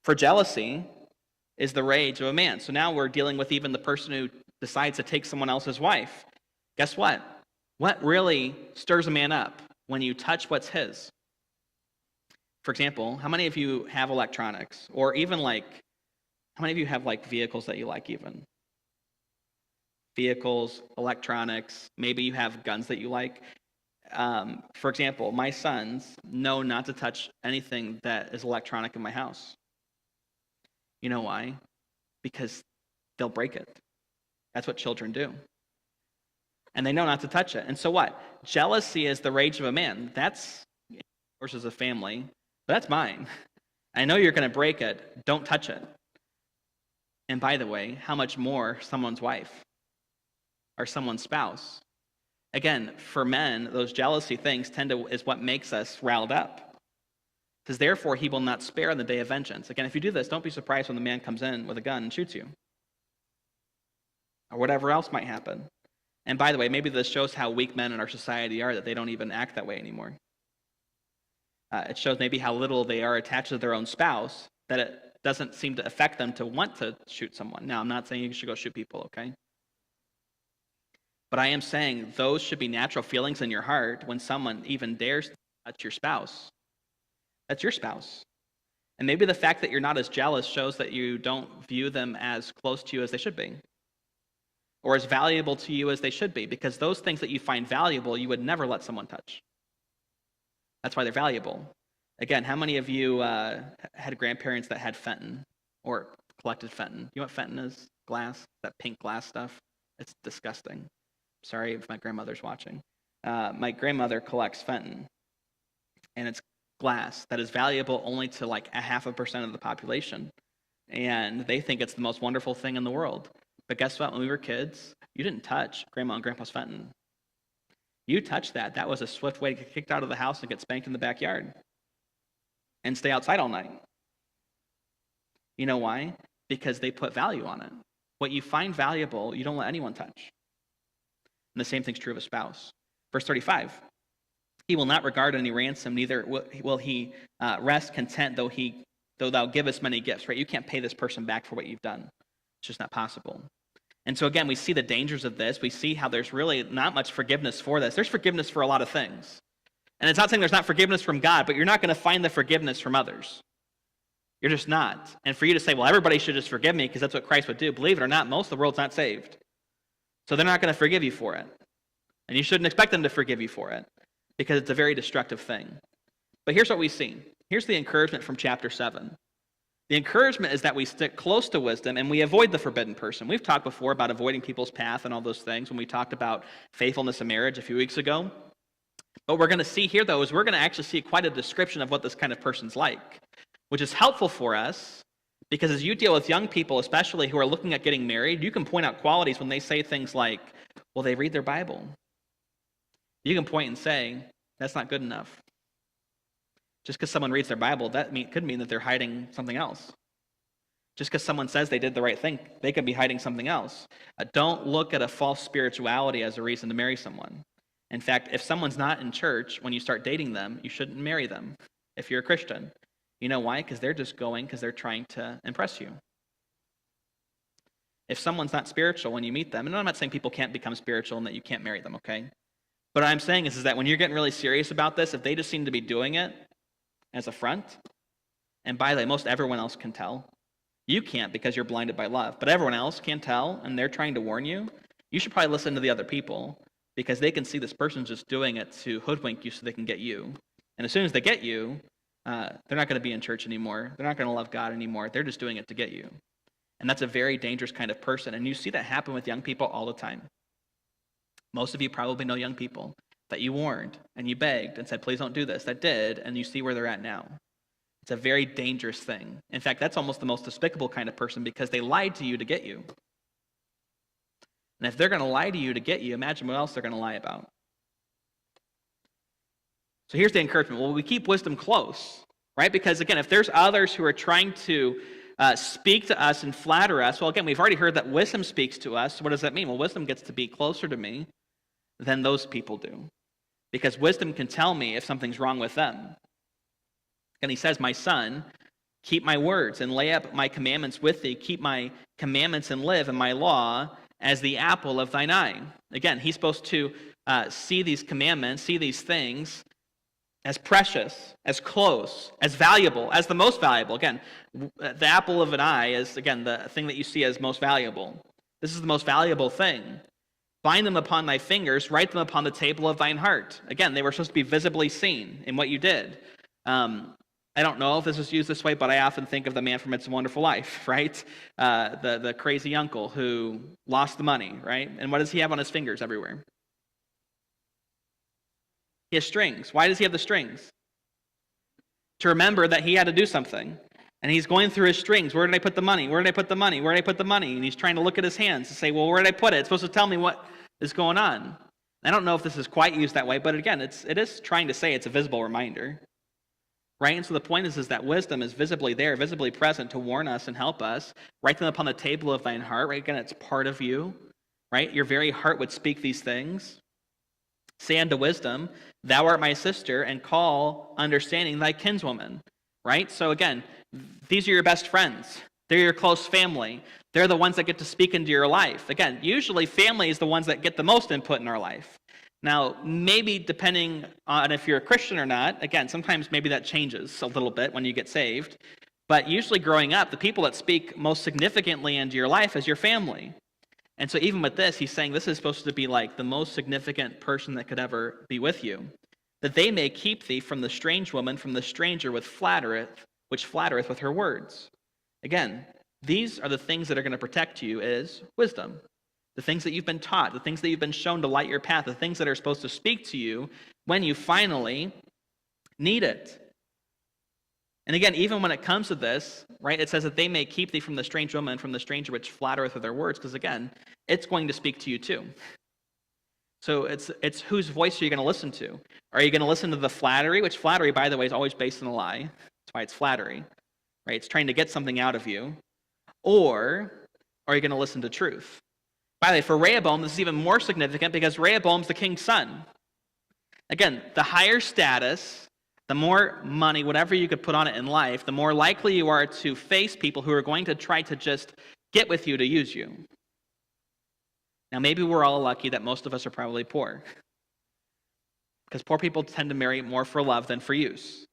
for jealousy is the rage of a man. So now we're dealing with even the person who decides to take someone else's wife. Guess what? What really stirs a man up when you touch what's his? For example, how many of you have electronics? Or even how many of you have vehicles that you like even? Vehicles, electronics, maybe you have guns that you like. For example, my sons know not to touch anything that is electronic in my house. You know why? Because they'll break it. That's what children do. And they know not to touch it. And so what? Jealousy is the rage of a man. That's yours as a family, but that's mine. I know you're going to break it. Don't touch it. And by the way, how much more someone's wife or someone's spouse? Again, for men, those jealousy things is what makes us riled up. Because therefore, he will not spare on the day of vengeance. Again, if you do this, don't be surprised when the man comes in with a gun and shoots you. Or whatever else might happen. And by the way, maybe this shows how weak men in our society are, that they don't even act that way anymore. It shows maybe how little they are attached to their own spouse, that it doesn't seem to affect them to want to shoot someone. Now, I'm not saying you should go shoot people, okay? But I am saying those should be natural feelings in your heart when someone even dares to touch your spouse. That's your spouse. And maybe the fact that you're not as jealous shows that you don't view them as close to you as they should be, or as valuable to you as they should be, because those things that you find valuable, you would never let someone touch. That's why they're valuable. Again, how many of you had grandparents that had Fenton or collected Fenton? You know what Fenton is? Glass, that pink glass stuff. It's disgusting. Sorry if my grandmother's watching. My grandmother collects Fenton, and it's glass that is valuable only to 0.5% of the population. And they think it's the most wonderful thing in the world. But guess what? When we were kids, you didn't touch Grandma and Grandpa's Fenton. You touched that. That was a swift way to get kicked out of the house and get spanked in the backyard and stay outside all night. You know why? Because they put value on it. What you find valuable, you don't let anyone touch. And the same thing's true of a spouse. Verse 35. He will not regard any ransom, neither will he rest content, though thou givest many gifts, right? You can't pay this person back for what you've done. It's just not possible. And so again, we see the dangers of this. We see how there's really not much forgiveness for this. There's forgiveness for a lot of things. And it's not saying there's not forgiveness from God, but you're not going to find the forgiveness from others. You're just not. And for you to say, well, everybody should just forgive me because that's what Christ would do, believe it or not, most of the world's not saved. So they're not going to forgive you for it. And you shouldn't expect them to forgive you for it because it's a very destructive thing. But here's what we see. Here's the encouragement from chapter 7. The encouragement is that we stick close to wisdom and we avoid the forbidden person. We've talked before about avoiding people's path and all those things when we talked about faithfulness in marriage a few weeks ago. What we're going to see here, though, is we're going to actually see quite a description of what this kind of person's like, which is helpful for us because as you deal with young people, especially who are looking at getting married, you can point out qualities when they say things like, well, they read their Bible. You can point and say, that's not good enough. Just because someone reads their Bible, could mean that they're hiding something else. Just because someone says they did the right thing, they could be hiding something else. Don't look at a false spirituality as a reason to marry someone. In fact, if someone's not in church, when you start dating them, you shouldn't marry them if you're a Christian. You know why? Because they're just going because they're trying to impress you. If someone's not spiritual when you meet them, and I'm not saying people can't become spiritual and that you can't marry them, okay? But what I'm saying is that when you're getting really serious about this, if they just seem to be doing it as a front, and by the way, most everyone else can tell. You can't because you're blinded by love, but everyone else can tell, and they're trying to warn you. You should probably listen to the other people because they can see this person's just doing it to hoodwink you so they can get you. And as soon as they get you, they're not going to be in church anymore. They're not going to love God anymore. They're just doing it to get you. And that's a very dangerous kind of person. And you see that happen with young people all the time. Most of you probably know young people that you warned and you begged and said, please don't do this. That did, and you see where they're at now. It's a very dangerous thing. In fact, that's almost the most despicable kind of person because they lied to you to get you. And if they're going to lie to you to get you, imagine what else they're going to lie about. So here's the encouragement. Well, we keep wisdom close, right? Because again, if there's others who are trying to speak to us and flatter us, well, again, we've already heard that wisdom speaks to us. So what does that mean? Well, wisdom gets to be closer to me than those people do. Because wisdom can tell me if something's wrong with them. And he says, my son, keep my words and lay up my commandments with thee. Keep my commandments and live in my law as the apple of thine eye. Again, he's supposed to see these commandments, see these things as precious, as close, as valuable, as the most valuable. Again, the apple of an eye is, again, the thing that you see as most valuable. This is the most valuable thing. Bind them upon thy fingers, write them upon the table of thine heart. Again, they were supposed to be visibly seen in what you did. I don't know if this is used this way, but I often think of the man from It's a Wonderful Life, right? The crazy uncle who lost the money, right? And what does he have on his fingers everywhere? He has strings. Why does he have the strings? To remember that he had to do something. And he's going through his strings. Where did I put the money? Where did I put the money? Where did I put the money? And he's trying to look at his hands to say, well, where did I put it? It's supposed to tell me what is going on. I don't know if this is quite used that way, but again, it is trying to say it's a visible reminder. Right? And so the point is that wisdom is visibly there, visibly present to warn us and help us. Write them upon the table of thine heart. Right? Again, it's part of you. Right? Your very heart would speak these things. Say unto wisdom, thou art my sister, and call understanding thy kinswoman. Right? So again, these are your best friends. They're your close family. They're the ones that get to speak into your life. Again, usually family is the ones that get the most input in our life. Now, maybe depending on if you're a Christian or not, again, sometimes maybe that changes a little bit when you get saved. But usually growing up, the people that speak most significantly into your life is your family. And so even with this, he's saying this is supposed to be like the most significant person that could ever be with you. That they may keep thee from the strange woman, from the stranger which flattereth with her words. Again, these are the things that are going to protect you is wisdom. The things that you've been taught, the things that you've been shown to light your path, the things that are supposed to speak to you when you finally need it. And again, even when it comes to this, right, it says that they may keep thee from the strange woman, from the stranger which flattereth with their words, because again, it's going to speak to you too. So it's whose voice are you going to listen to? Are you going to listen to the flattery, which flattery, by the way, is always based on a lie. That's why it's flattery, right? It's trying to get something out of you. Or are you going to listen to truth? By the way, for Rehoboam, this is even more significant because Rehoboam's the king's son. Again, the higher status, the more money, whatever you could put on it in life, the more likely you are to face people who are going to try to just get with you to use you. Now, maybe we're all lucky that most of us are probably poor, because poor people tend to marry more for love than for use.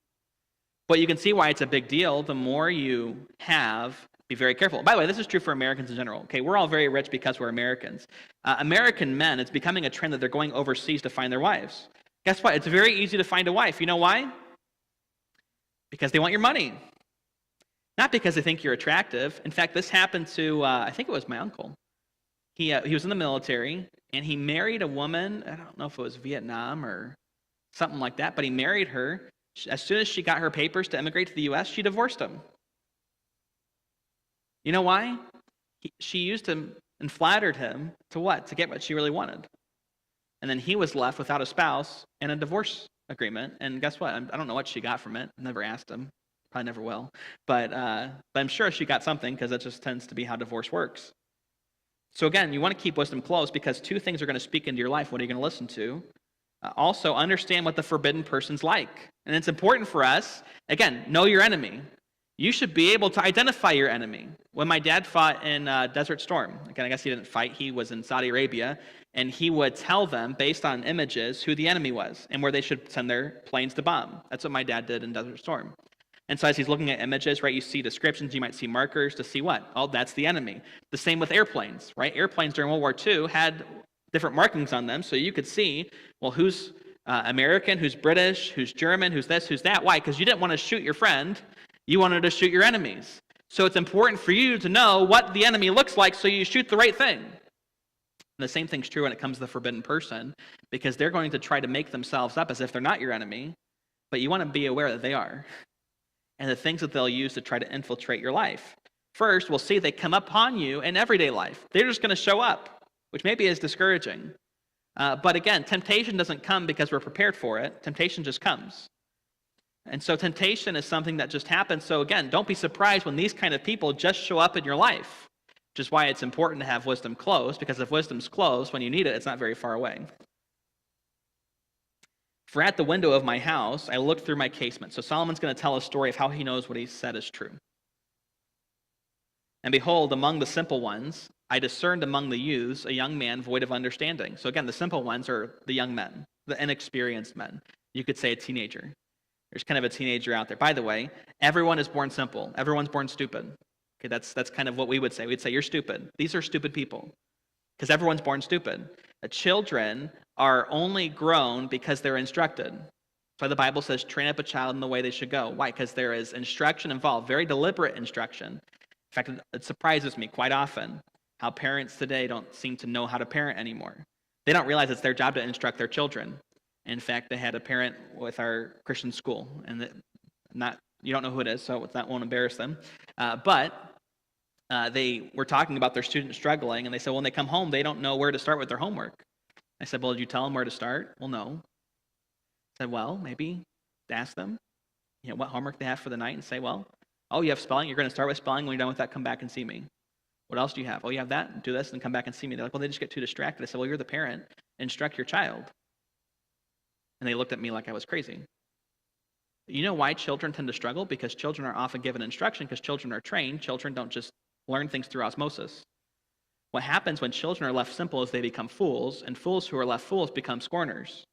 But you can see why it's a big deal. The more you have, be very careful. By the way, this is true for Americans in general. Okay, we're all very rich because we're Americans. American men, it's becoming a trend that they're going overseas to find their wives. Guess what? It's very easy to find a wife. You know why? Because they want your money. Not because they think you're attractive. In fact, this happened to, I think it was my uncle. He was in the military, and he married a woman. I don't know if it was Vietnam or something like that, but he married her. As soon as she got her papers to immigrate to the U.S., she divorced him. You know why? She used him and flattered him to what? To get what she really wanted. And then he was left without a spouse and a divorce agreement. And guess what? I don't know what she got from it. Never asked him. Probably never will. But I'm sure she got something, because that just tends to be how divorce works. So again, you want to keep wisdom close, because two things are going to speak into your life. What are you going to listen to? Also, understand what the forbidden person's like. And it's important for us, again, know your enemy. You should be able to identify your enemy. When my dad fought in Desert Storm, again, I guess he didn't fight, he was in Saudi Arabia, and he would tell them, based on images, who the enemy was and where they should send their planes to bomb. That's what my dad did in Desert Storm. And so as he's looking at images, right, you see descriptions, you might see markers to see what? Oh, that's the enemy. The same with airplanes, right? Airplanes during World War II had different markings on them, so you could see, well, who's American, who's British, who's German, who's this, who's that. Why? Because you didn't want to shoot your friend. You wanted to shoot your enemies. So it's important for you to know what the enemy looks like so you shoot the right thing. And the same thing's true when it comes to the forbidden person, because they're going to try to make themselves up as if they're not your enemy, but you want to be aware that they are, and the things that they'll use to try to infiltrate your life. First, we'll see they come upon you in everyday life. They're just going to show up, which maybe is discouraging. But again, temptation doesn't come because we're prepared for it. Temptation just comes. And so temptation is something that just happens. So again, don't be surprised when these kind of people just show up in your life, which is why it's important to have wisdom close, because if wisdom's close, when you need it, it's not very far away. For at the window of my house, I looked through my casement. So Solomon's going to tell a story of how he knows what he said is true. And behold, among the simple ones, I discerned among the youths a young man void of understanding. So again, the simple ones are the young men, the inexperienced men. You could say a teenager. There's kind of a teenager out there. By the way, everyone is born simple. Everyone's born stupid. Okay, that's kind of what we would say. We'd say, you're stupid. These are stupid people, because everyone's born stupid. The children are only grown because they're instructed. That's why the Bible says, train up a child in the way they should go. Why? Because there is instruction involved, very deliberate instruction. In fact, it surprises me quite often how parents today don't seem to know how to parent anymore. They don't realize it's their job to instruct their children. In fact, they had a parent with our Christian school, and you don't know who it is, so that won't embarrass them. But they were talking about their students struggling, and they said, when they come home, they don't know where to start with their homework. I said, well, did you tell them where to start? Well, no. I said, well, maybe ask them, what homework they have for the night, and say, well, oh, you have spelling? You're going to start with spelling. When you're done with that, come back and see me. What else do you have? Oh, you have that? Do this, and come back and see me. They're like, well, they just get too distracted. I said, well, you're the parent. Instruct your child. And they looked at me like I was crazy. You know why children tend to struggle? Because children are often given instruction, because children are trained. Children don't just learn things through osmosis. What happens when children are left simple is they become fools, and fools who are left fools become scorners.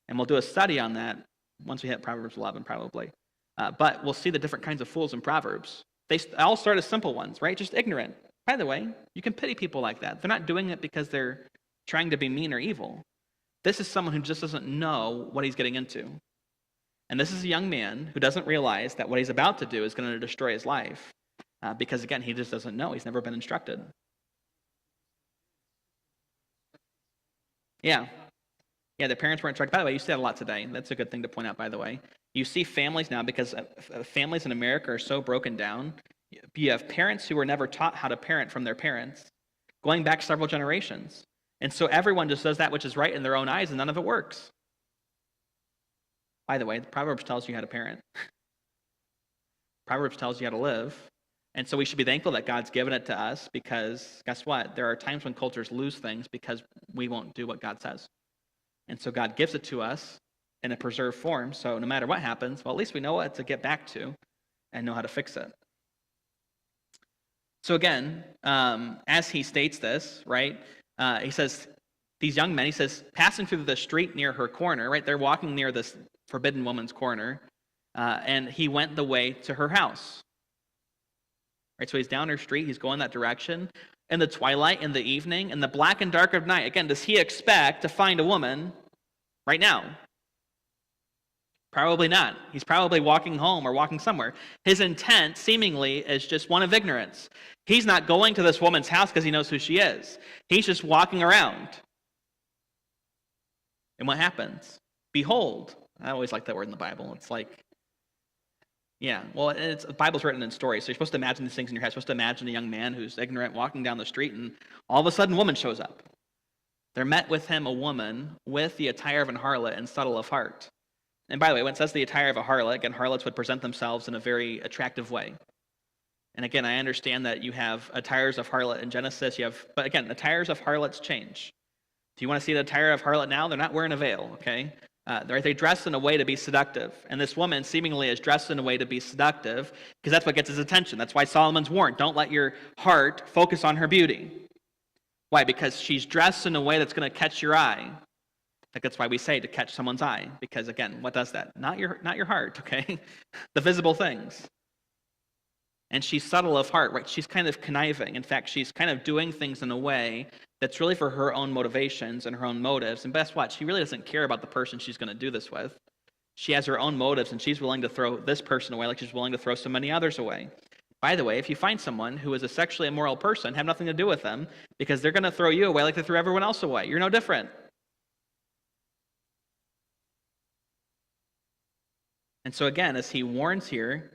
And we'll do a study on that once we hit Proverbs 11, probably. But we'll see the different kinds of fools in Proverbs. They all start as simple ones, right? Just ignorant. By the way, you can pity people like that. They're not doing it because they're trying to be mean or evil. This is someone who just doesn't know what he's getting into. And this is a young man who doesn't realize that what he's about to do is going to destroy his life. Because, again, he just doesn't know. He's never been instructed. Yeah, the parents weren't instructed. By the way, you see that a lot today. That's a good thing to point out, by the way. You see families now, because families in America are so broken down. You have parents who were never taught how to parent from their parents, going back several generations. And so everyone just does that which is right in their own eyes, and none of it works. By the way, the Proverbs tells you how to parent. Proverbs tells you how to live. And so we should be thankful that God's given it to us, because guess what? There are times when cultures lose things because we won't do what God says. And so God gives it to us in a preserved form. So no matter what happens, well, at least we know what to get back to and know how to fix it. So again, as he states this, right, he says, these young men, he says, passing through the street near her corner, right, they're walking near this forbidden woman's corner, and he went the way to her house. Right, so he's down her street, he's going that direction. In the twilight, in the evening, in the black and dark of night, again, does he expect to find a woman right now? Probably not. He's probably walking home or walking somewhere. His intent, seemingly, is just one of ignorance. He's not going to this woman's house because he knows who she is. He's just walking around. And what happens? Behold. I always like that word in the Bible. It's like, yeah, well, the Bible's written in stories, so you're supposed to imagine these things in your head. You're supposed to imagine a young man who's ignorant walking down the street, and all of a sudden a woman shows up. There met with him a woman with the attire of an harlot and subtle of heart. And by the way, when it says the attire of a harlot, again, harlots would present themselves in a very attractive way. And again, I understand that you have attires of harlot in Genesis. But again, attires of harlots change. Do you want to see the attire of harlot now? They're not wearing a veil, okay? They dress in a way to be seductive. And this woman seemingly is dressed in a way to be seductive because that's what gets his attention. That's why Solomon's warned, don't let your heart focus on her beauty. Why? Because she's dressed in a way that's going to catch your eye. Like that's why we say to catch someone's eye. Because again, what does that? Not your heart, okay? The visible things. And she's subtle of heart, right? She's kind of conniving. In fact, she's kind of doing things in a way that's really for her own motivations and her own motives. And guess what? She really doesn't care about the person she's going to do this with. She has her own motives, and she's willing to throw this person away like she's willing to throw so many others away. By the way, if you find someone who is a sexually immoral person, have nothing to do with them because they're going to throw you away like they threw everyone else away. You're no different. And so again, as he warns here,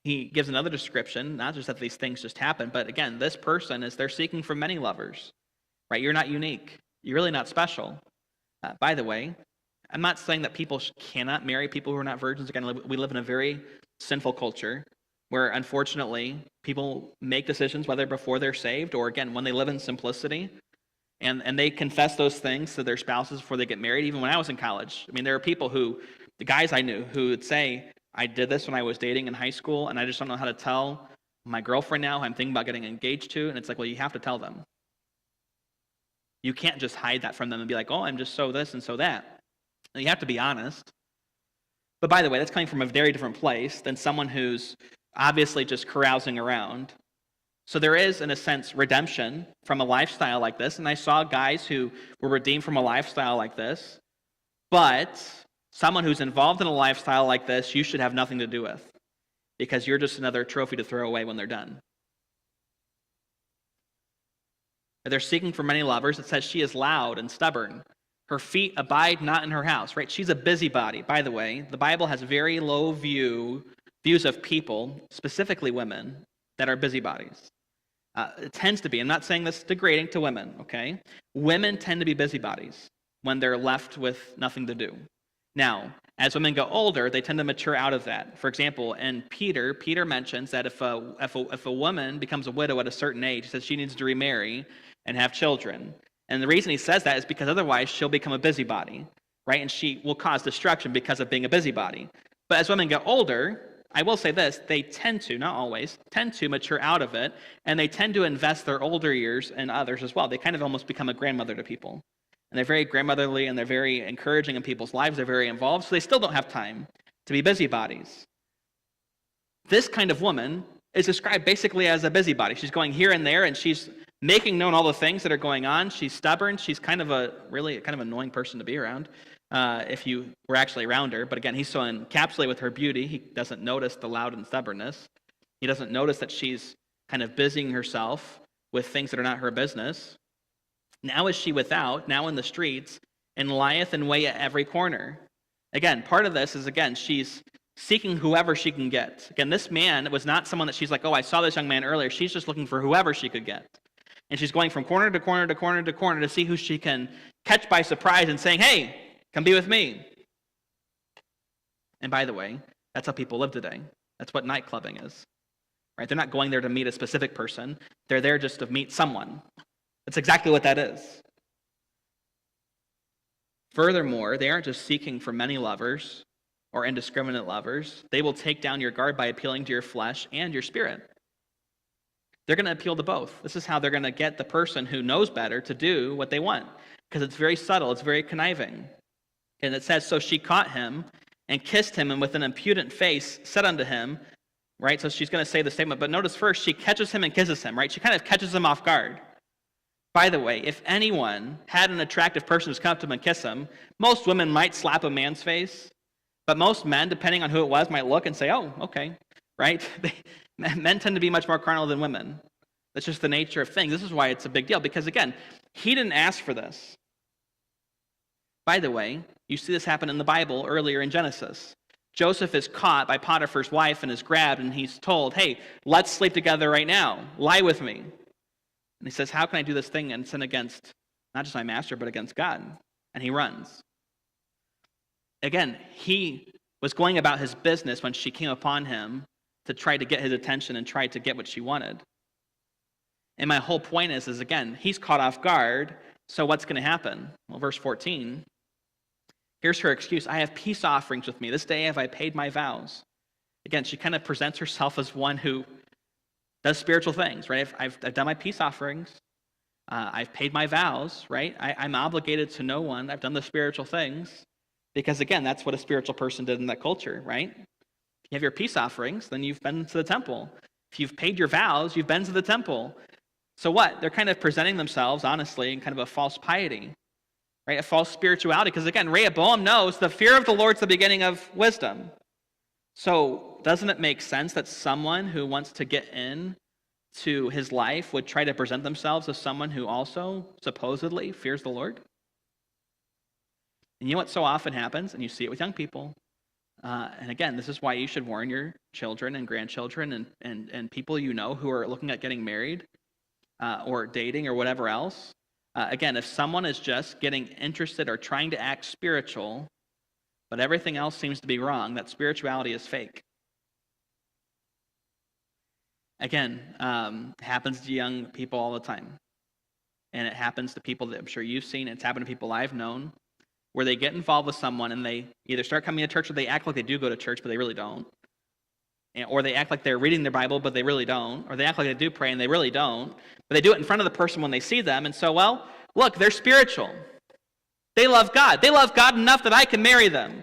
he gives another description, not just that these things just happen, but again, this person is they're seeking for many lovers, right? You're not unique. You're really not special. By the way, I'm not saying that people cannot marry people who are not virgins. Again, we live in a very sinful culture where, unfortunately, people make decisions whether before they're saved or, again, when they live in simplicity, and they confess those things to their spouses before they get married. Even when I was in college, I mean, there are people the guys I knew who would say, I did this when I was dating in high school, and I just don't know how to tell my girlfriend now who I'm thinking about getting engaged to. And it's like, well, you have to tell them. You can't just hide that from them and be like, oh, I'm just so this and so that. And you have to be honest. But by the way, that's coming from a very different place than someone who's obviously just carousing around. So there is, in a sense, redemption from a lifestyle like this. And I saw guys who were redeemed from a lifestyle like this. But someone who's involved in a lifestyle like this, you should have nothing to do with because you're just another trophy to throw away when they're done. They're seeking for many lovers. It says she is loud and stubborn. Her feet abide not in her house, right? She's a busybody. By the way, the Bible has very low views of people, specifically women, that are busybodies. It tends to be. I'm not saying this degrading to women, okay? Women tend to be busybodies when they're left with nothing to do. Now, as women go older, they tend to mature out of that. For example, in Peter mentions that if a woman becomes a widow at a certain age, he says she needs to remarry and have children. And the reason he says that is because otherwise she'll become a busybody, right? And she will cause destruction because of being a busybody. But as women get older, I will say this, they tend to, not always, tend to mature out of it, and they tend to invest their older years in others as well. They kind of almost become a grandmother to people. And they're very grandmotherly, and they're very encouraging in people's lives. They're very involved, so they still don't have time to be busybodies. This kind of woman is described basically as a busybody. She's going here and there, and she's making known all the things that are going on. She's stubborn. She's kind of a really kind of annoying person to be around if you were actually around her. But again, he's so encapsulated with her beauty, he doesn't notice the loud and stubbornness. He doesn't notice that she's kind of busying herself with things that are not her business. Now is she without, now in the streets, and lieth in way at every corner. Again, part of this is, again, she's seeking whoever she can get. Again, this man was not someone that she's like, oh, I saw this young man earlier. She's just looking for whoever she could get. And she's going from corner to corner to corner to corner to see who she can catch by surprise and saying, hey, come be with me. And by the way, that's how people live today. That's what night clubbing is. Right? They're not going there to meet a specific person. They're there just to meet someone. That's exactly what that is. Furthermore, they aren't just seeking for many lovers or indiscriminate lovers. They will take down your guard by appealing to your flesh and your spirit. They're going to appeal to both. This is how they're going to get the person who knows better to do what they want, because it's very subtle, it's very conniving. And it says, so she caught him and kissed him, and with an impudent face said unto him, right? So she's going to say the statement, but notice first, she catches him and kisses him, right? She kind of catches him off guard. By the way, if anyone had an attractive person who's come up to him and kiss him, most women might slap a man's face, but most men, depending on who it was, might look and say, oh, okay, right? Men tend to be much more carnal than women. That's just the nature of things. This is why it's a big deal, because again, he didn't ask for this. By the way, you see this happen in the Bible earlier in Genesis. Joseph is caught by Potiphar's wife and is grabbed, and he's told, hey, let's sleep together right now. Lie with me. And he says, how can I do this thing and sin against not just my master, but against God? And he runs. Again, he was going about his business when she came upon him to try to get his attention and try to get what she wanted. And my whole point is again, he's caught off guard, so what's going to happen? Well, verse 14, here's her excuse. I have peace offerings with me. This day have I paid my vows. Again, she kind of presents herself as one who does spiritual things, right? I've done my peace offerings. I've paid my vows, right? I'm obligated to no one. I've done the spiritual things. Because again, that's what a spiritual person did in that culture, right? If you have your peace offerings, then you've been to the temple. If you've paid your vows, you've been to the temple. So what? They're kind of presenting themselves, honestly, in kind of a false piety, right? A false spirituality. Because again, Rehoboam knows the fear of the Lord's the beginning of wisdom. So doesn't it make sense that someone who wants to get in to his life would try to present themselves as someone who also supposedly fears the Lord? And you know what so often happens, and you see it with young people. And again, this is why you should warn your children and grandchildren and people you know who are looking at getting married or dating or whatever else. Again, if someone is just getting interested or trying to act spiritual, but everything else seems to be wrong, that spirituality is fake. Again, happens to young people all the time. And it happens to people that I'm sure you've seen. It's happened to people I've known, where they get involved with someone and they either start coming to church or they act like they do go to church, but they really don't. Or they act like they're reading their Bible, but they really don't. Or they act like they do pray and they really don't. But they do it in front of the person when they see them. And so, well, look, they're spiritual. They love God. They love God enough that I can marry them.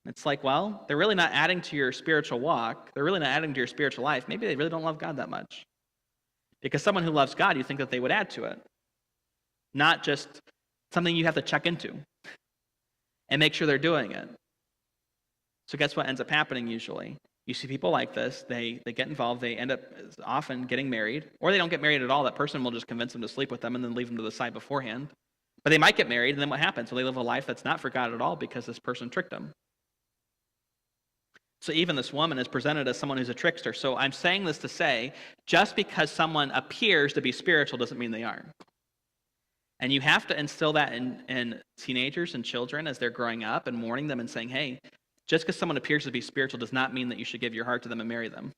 It's like, well, they're really not adding to your spiritual walk. They're really not adding to your spiritual life. Maybe they really don't love God that much. Because someone who loves God, you think that they would add to it. Not just something you have to check into and make sure they're doing it. So guess what ends up happening usually? You see people like this, they get involved, they end up often getting married, or they don't get married at all. That person will just convince them to sleep with them and then leave them to the side beforehand. But they might get married, and then what happens? So they live a life that's not for God at all because this person tricked them. So even this woman is presented as someone who's a trickster. So I'm saying this to say, just because someone appears to be spiritual doesn't mean they are. And you have to instill that in teenagers and children as they're growing up and warning them and saying, hey, just because someone appears to be spiritual does not mean that you should give your heart to them and marry them.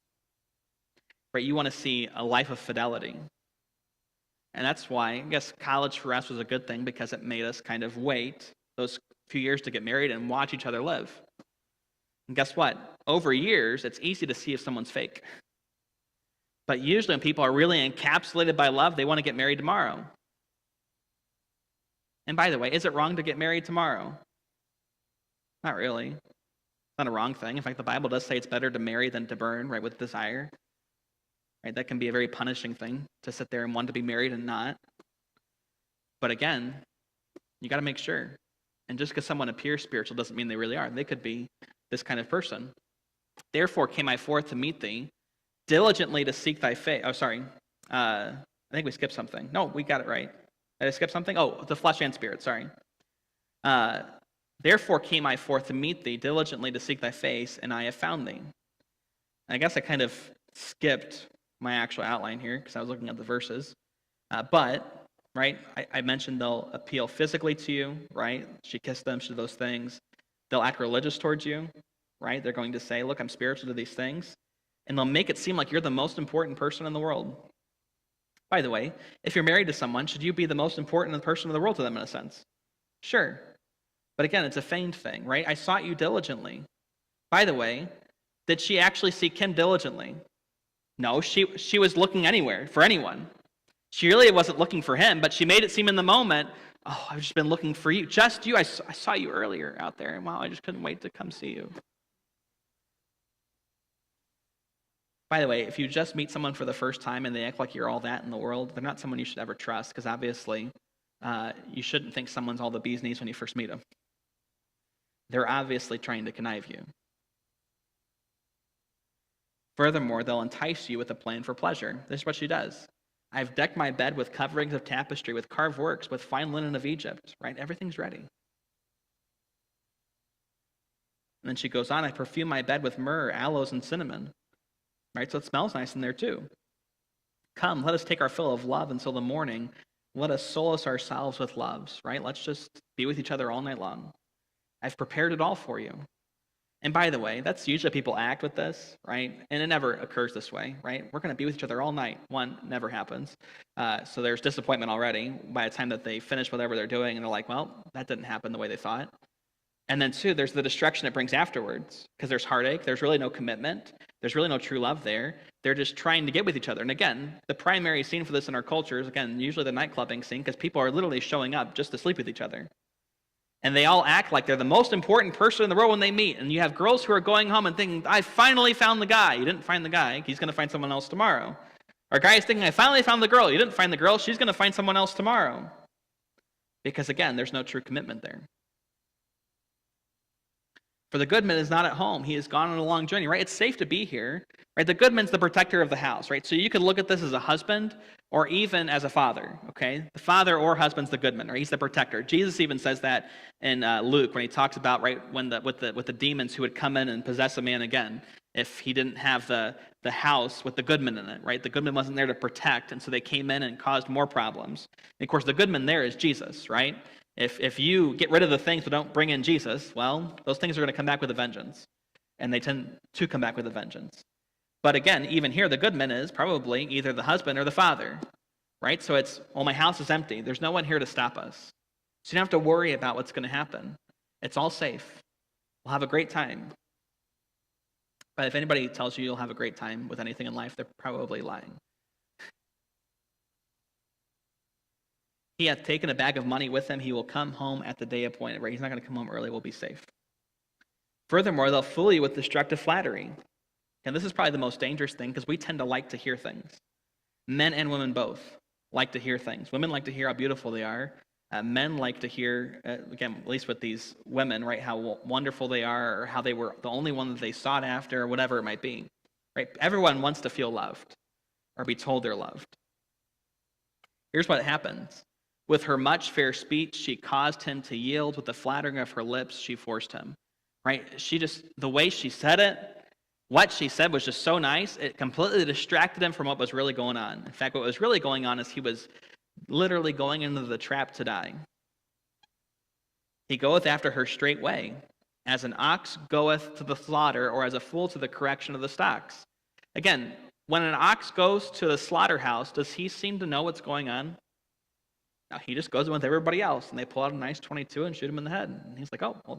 Right? You want to see a life of fidelity. And that's why, I guess, college for us was a good thing because it made us kind of wait those few years to get married and watch each other live. And guess what? Over years, it's easy to see if someone's fake. But usually when people are really encapsulated by love, they want to get married tomorrow. And by the way, is it wrong to get married tomorrow? Not really. It's not a wrong thing. In fact, the Bible does say it's better to marry than to burn, right, with desire. Right? That can be a very punishing thing, to sit there and want to be married and not. But again, you got to make sure. And just because someone appears spiritual doesn't mean they really are. They could be this kind of person. Therefore came I forth to meet thee, diligently to seek thy face. Oh, sorry. I think we skipped something. No, we got it right. Did I skip something? Oh, the flesh and spirit, sorry. Therefore came I forth to meet thee, diligently to seek thy face, and I have found thee. And I guess I kind of skipped my actual outline here because I was looking at the verses. But, right, I mentioned they'll appeal physically to you, right? She kissed them, she did those things. They'll act religious towards you, right? They're going to say, look, I'm spiritual to these things. And they'll make it seem like you're the most important person in the world. By the way, if you're married to someone, should you be the most important person in the world to them in a sense? Sure. But again, it's a feigned thing, right? I sought you diligently. By the way, did she actually seek him diligently? No, she was looking anywhere for anyone. She really wasn't looking for him, but she made it seem in the moment, oh, I've just been looking for you. Just you. I saw you earlier out there, and wow, I just couldn't wait to come see you. By the way, if you just meet someone for the first time and they act like you're all that in the world, they're not someone you should ever trust, because obviously you shouldn't think someone's all the bee's knees when you first meet them. They're obviously trying to connive you. Furthermore, they'll entice you with a plan for pleasure. This is what she does. I've decked my bed with coverings of tapestry, with carved works, with fine linen of Egypt, right? Everything's ready. And then she goes on, I perfume my bed with myrrh, aloes, and cinnamon, right? So it smells nice in there too. Come, let us take our fill of love until the morning. Let us solace ourselves with loves, right? Let's just be with each other all night long. I've prepared it all for you. And by the way, that's usually how people act with this, right? And it never occurs this way, right? We're going to be with each other all night. One, never happens. So there's disappointment already by the time that they finish whatever they're doing, and they're like, well, that didn't happen the way they thought. And then two, there's the destruction it brings afterwards, because there's heartache. There's really no commitment. There's really no true love there. They're just trying to get with each other. And again, the primary scene for this in our culture is, again, usually the nightclubbing scene, because people are literally showing up just to sleep with each other. And they all act like they're the most important person in the world when they meet. And you have girls who are going home and thinking, I finally found the guy. You didn't find the guy. He's going to find someone else tomorrow. Or guys thinking, I finally found the girl. You didn't find the girl. She's going to find someone else tomorrow. Because again, there's no true commitment there. For the goodman is not at home. He has gone on a long journey, right? It's safe to be here, right? The goodman's the protector of the house, right? So you could look at this as a husband or even as a father, okay? The father or husband's the goodman, right? He's the protector. Jesus even says that in Luke when he talks about, right, when with the demons who would come in and possess a man again if he didn't have the house with the goodman in it, right? The goodman wasn't there to protect, and so they came in and caused more problems. And of course, the goodman there is Jesus, right? If you get rid of the things but don't bring in Jesus, well, those things are going to come back with a vengeance. And they tend to come back with a vengeance. But again, even here, the goodman is probably either the husband or the father, right? So it's, well, my house is empty. There's no one here to stop us. So you don't have to worry about what's going to happen. It's all safe. We'll have a great time. But if anybody tells you you'll have a great time with anything in life, they're probably lying. He hath taken a bag of money with him. He will come home at the day appointed, right? He's not going to come home early. We'll be safe. Furthermore, they'll fool you with destructive flattery. And this is probably the most dangerous thing, because we tend to like to hear things. Men and women both like to hear things. Women like to hear how beautiful they are. Men like to hear, again, at least with these women, right, how wonderful they are, or how they were the only one that they sought after, or whatever it might be. Right? Everyone wants to feel loved or be told they're loved. Here's what happens. With her much fair speech, she caused him to yield. With the flattering of her lips, she forced him. Right? The way she said it, what she said was just so nice, it completely distracted him from what was really going on. In fact, what was really going on is he was literally going into the trap to die. He goeth after her straightway, as an ox goeth to the slaughter, or as a fool to the correction of the stocks. Again, when an ox goes to the slaughterhouse, does he seem to know what's going on? No, he just goes in with everybody else, and they pull out a nice .22 and shoot him in the head. And he's like, oh, well,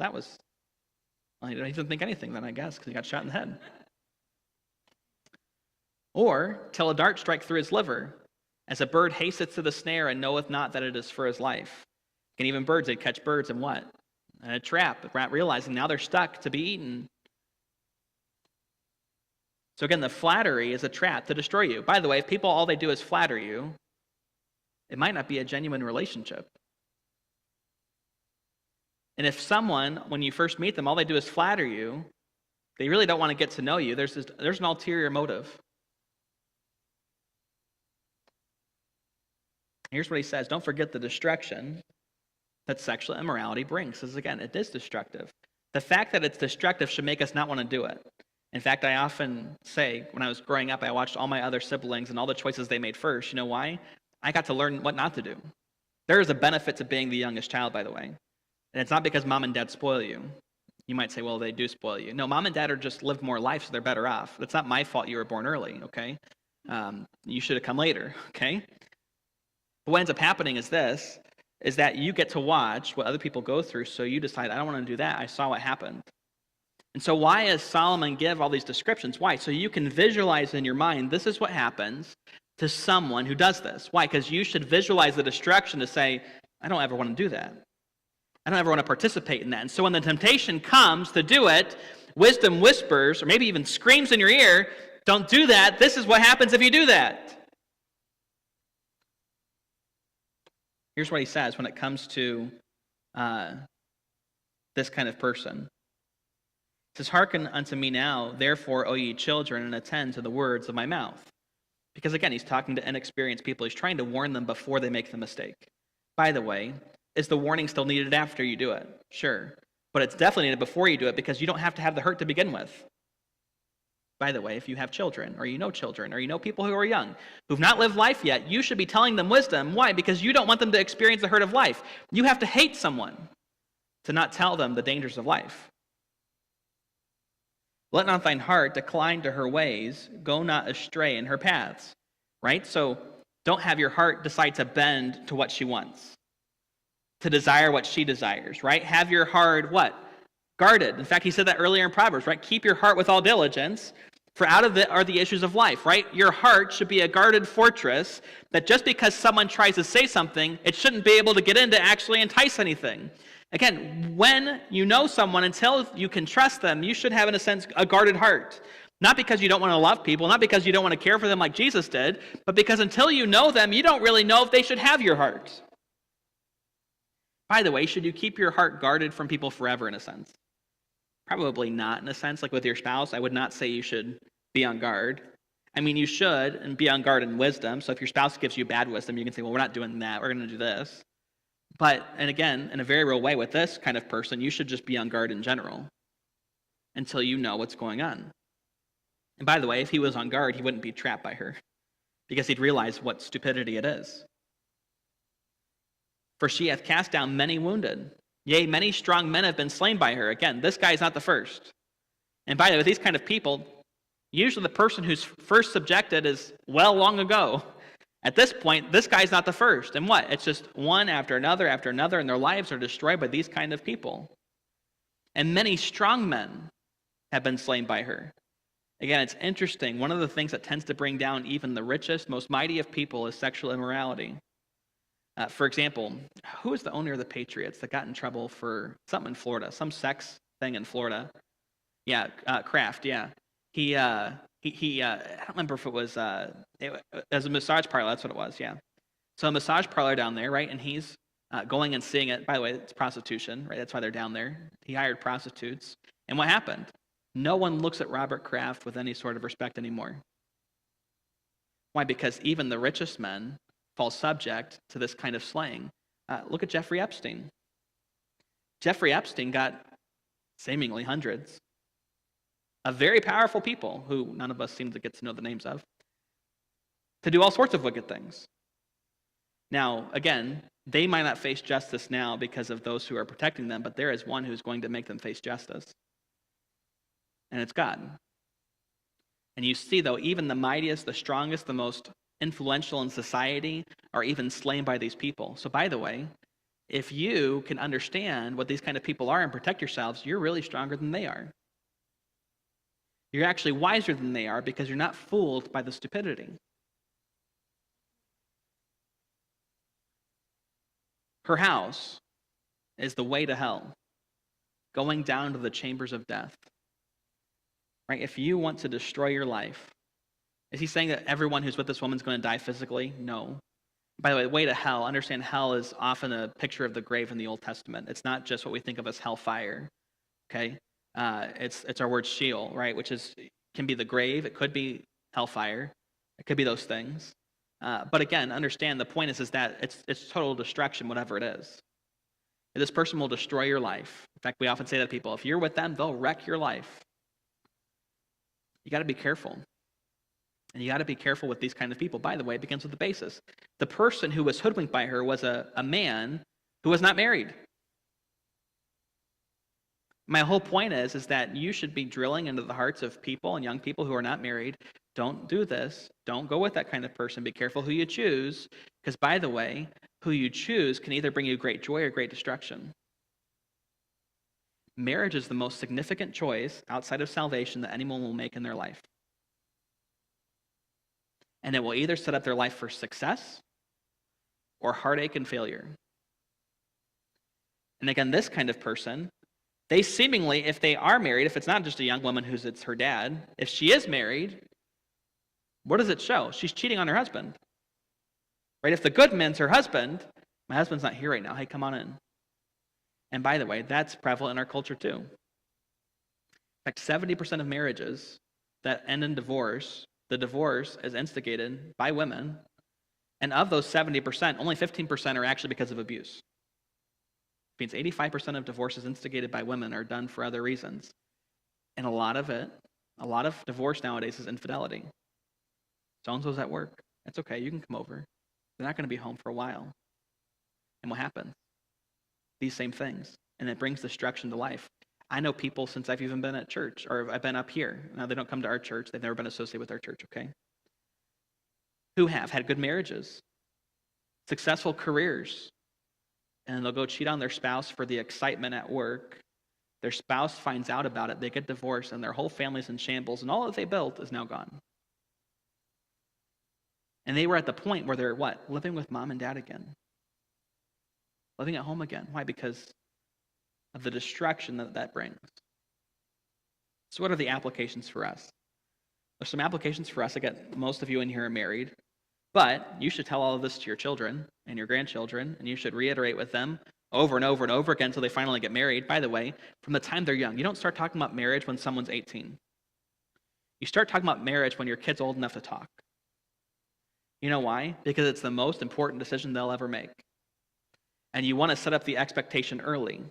he didn't think anything then, I guess, because he got shot in the head. Or, till a dart strike through his liver, as a bird hasteth to the snare and knoweth not that it is for his life. And even birds, they'd catch birds in what? In a trap, not realizing now they're stuck to be eaten. So again, the flattery is a trap to destroy you. By the way, if people, all they do is flatter you, it might not be a genuine relationship. And if someone, when you first meet them, all they do is flatter you, they really don't want to get to know you, there's an ulterior motive. Here's what he says. Don't forget the destruction that sexual immorality brings. Because again, it is destructive. The fact that it's destructive should make us not want to do it. In fact, I often say, when I was growing up, I watched all my other siblings and all the choices they made first. You know why? I got to learn what not to do. There is a benefit to being the youngest child, by the way. And it's not because mom and dad spoil you. You might say, well, they do spoil you. No, mom and dad are just lived more life, so they're better off. It's not my fault you were born early, okay? You should have come later, okay? But what ends up happening is this, is that you get to watch what other people go through, so you decide, I don't want to do that. I saw what happened. And so why does Solomon give all these descriptions? Why? So you can visualize in your mind, this is what happens to someone who does this. Why? Because you should visualize the destruction to say, I don't ever want to do that. I don't ever want to participate in that. And so when the temptation comes to do it, wisdom whispers, or maybe even screams in your ear, don't do that. This is what happens if you do that. Here's what he says when it comes to this kind of person. It says, hearken unto me now, therefore, O ye children, and attend to the words of my mouth. Because again, he's talking to inexperienced people. He's trying to warn them before they make the mistake. By the way, is the warning still needed after you do it? Sure. But it's definitely needed before you do it, because you don't have to have the hurt to begin with. By the way, if you have children, or you know people who are young, who've not lived life yet, you should be telling them wisdom. Why? Because you don't want them to experience the hurt of life. You have to hate someone to not tell them the dangers of life. Let not thine heart decline to her ways, go not astray in her paths. Right? So don't have your heart decide to bend to what she wants, to desire what she desires, right? Have your heart what? Guarded. In fact, he said that earlier in Proverbs, right? Keep your heart with all diligence, for out of it are the issues of life, right? Your heart should be a guarded fortress that just because someone tries to say something, it shouldn't be able to get in to actually entice anything. Again, when you know someone, until you can trust them, you should have, in a sense, a guarded heart. Not because you don't want to love people, not because you don't want to care for them like Jesus did, but because until you know them, you don't really know if they should have your heart. By the way, should you keep your heart guarded from people forever, in a sense? Probably not, in a sense. Like with your spouse, I would not say you should be on guard. I mean, you should, and be on guard in wisdom. So if your spouse gives you bad wisdom, you can say, well, we're not doing that. We're going to do this. But, and again, in a very real way with this kind of person, you should just be on guard in general until you know what's going on. And by the way, if he was on guard, he wouldn't be trapped by her because he'd realize what stupidity it is. For she hath cast down many wounded. Yea, many strong men have been slain by her. Again, this guy is not the first. And by the way, these kind of people, usually the person who's first subjected is well long ago. At this point, this guy's not the first. And what? It's just one after another, and their lives are destroyed by these kind of people. And many strong men have been slain by her. Again, it's interesting. One of the things that tends to bring down even the richest, most mighty of people is sexual immorality. For example, who was the owner of the Patriots that got in trouble for something in Florida, some sex thing in Florida? Yeah, Kraft, yeah. He I don't remember if it was a massage parlor, that's what it was, yeah. So a massage parlor down there, right, and he's going and seeing it. By the way, it's prostitution, right? That's why they're down there. He hired prostitutes. And what happened? No one looks at Robert Kraft with any sort of respect anymore. Why? Because even the richest men fall subject to this kind of slaying. Look at Jeffrey Epstein. Jeffrey Epstein got seemingly hundreds of very powerful people who none of us seem to get to know the names of, to do all sorts of wicked things. Now, again, they might not face justice now because of those who are protecting them, but there is one who's going to make them face justice. And it's God. And you see, though, even the mightiest, the strongest, the most influential in society are even slain by these people. So by the way, if you can understand what these kind of people are and protect yourselves, you're really stronger than they are. You're actually wiser than they are because you're not fooled by the stupidity. Her house is the way to hell, going down to the chambers of death. Right? If you want to destroy your life, is he saying that everyone who's with this woman is going to die physically? No. By the way, the way to hell, understand hell is often a picture of the grave in the Old Testament. It's not just what we think of as hellfire. Okay? It's our word Sheol, right? Which can be the grave. It could be hellfire. It could be those things. But again, understand the point is that it's total destruction, whatever it is. This person will destroy your life. In fact, we often say that to people, if you're with them, they'll wreck your life. You got to be careful. And you got to be careful with these kind of people. By the way, it begins with the basis. The person who was hoodwinked by her was a man who was not married. My whole point is that you should be drilling into the hearts of people and young people who are not married. Don't do this. Don't go with that kind of person. Be careful who you choose. Because by the way, who you choose can either bring you great joy or great destruction. Marriage is the most significant choice outside of salvation that anyone will make in their life. And it will either set up their life for success or heartache and failure. And again, this kind of person, they seemingly, if they are married, if it's not just a young woman it's her dad, if she is married, what does it show? She's cheating on her husband. Right? If the good man's her husband, my husband's not here right now. Hey, come on in. And by the way, that's prevalent in our culture too. In fact, 70% of marriages that end in divorce, the divorce is instigated by women. And of those 70%, only 15% are actually because of abuse. It means 85% of divorces instigated by women are done for other reasons. And a lot of divorce nowadays is infidelity. So-and-so's at work. That's okay, you can come over. They're not going to be home for a while. And what happens? These same things. And it brings destruction to life. I know people since I've even been at church, or I've been up here. Now, they don't come to our church. They've never been associated with our church, okay? Who have had good marriages, successful careers, and they'll go cheat on their spouse for the excitement at work. Their spouse finds out about it. They get divorced, and their whole family's in shambles, and all that they built is now gone. And they were at the point where they're what? Living with mom and dad again. Living at home again. Why? Because of the destruction that brings. So what are the applications for us? There's some applications for us. Again, most of you in here are married, but you should tell all of this to your children and your grandchildren, and you should reiterate with them over and over and over again until they finally get married. By the way, from the time they're young, you don't start talking about marriage when someone's 18. You start talking about marriage when your kid's old enough to talk. You know why? Because it's the most important decision they'll ever make. And you want to set up the expectation early.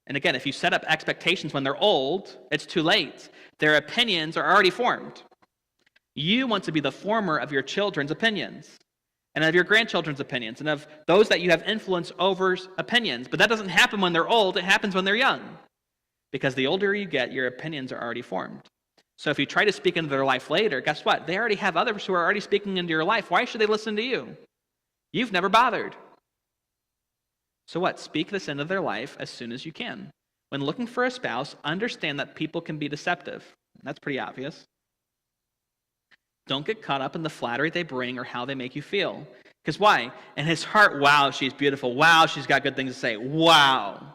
And again, if you set up expectations when they're old, it's too late. Their opinions are already formed. You want to be the former of your children's opinions, and of your grandchildren's opinions, and of those that you have influence over's opinions. But that doesn't happen when they're old, it happens when they're young. Because the older you get, your opinions are already formed. So if you try to speak into their life later, guess what? They already have others who are already speaking into your life. Why should they listen to you? You've never bothered. So what? Speak this into their life as soon as you can. When looking for a spouse, understand that people can be deceptive. That's pretty obvious. Don't get caught up in the flattery they bring or how they make you feel. Because why? In his heart, wow, she's beautiful. Wow, she's got good things to say. Wow.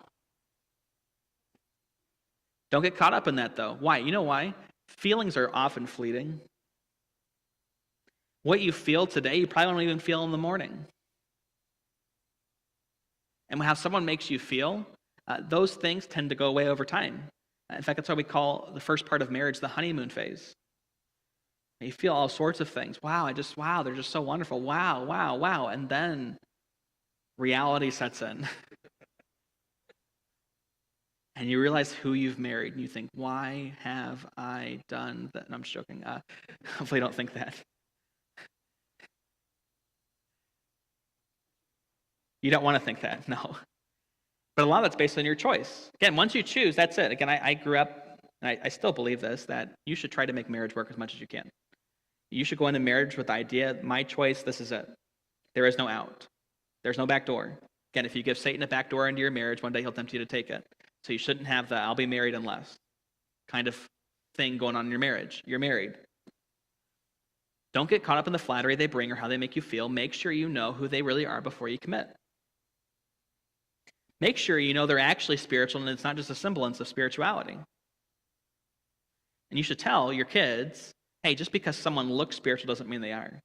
Don't get caught up in that, though. Why? You know why? Feelings are often fleeting. What you feel today, you probably don't even feel in the morning. And how someone makes you feel, those things tend to go away over time. In fact, that's why we call the first part of marriage the honeymoon phase. You feel all sorts of things. Wow, they're just so wonderful. Wow, wow, wow. And then reality sets in. And you realize who you've married, and you think, why have I done that? And I'm just joking. Hopefully you don't think that. You don't want to think that, no. But a lot of that's based on your choice. Again, once you choose, that's it. Again, I grew up, and I still believe this, that you should try to make marriage work as much as you can. You should go into marriage with the idea, my choice, this is it. There is no out. There's no back door. Again, if you give Satan a back door into your marriage, one day he'll tempt you to take it. So you shouldn't have the I'll be married unless kind of thing going on in your marriage. You're married. Don't get caught up in the flattery they bring or how they make you feel. Make sure you know who they really are before you commit. Make sure you know they're actually spiritual and it's not just a semblance of spirituality. And you should tell your kids, hey, just because someone looks spiritual doesn't mean they are.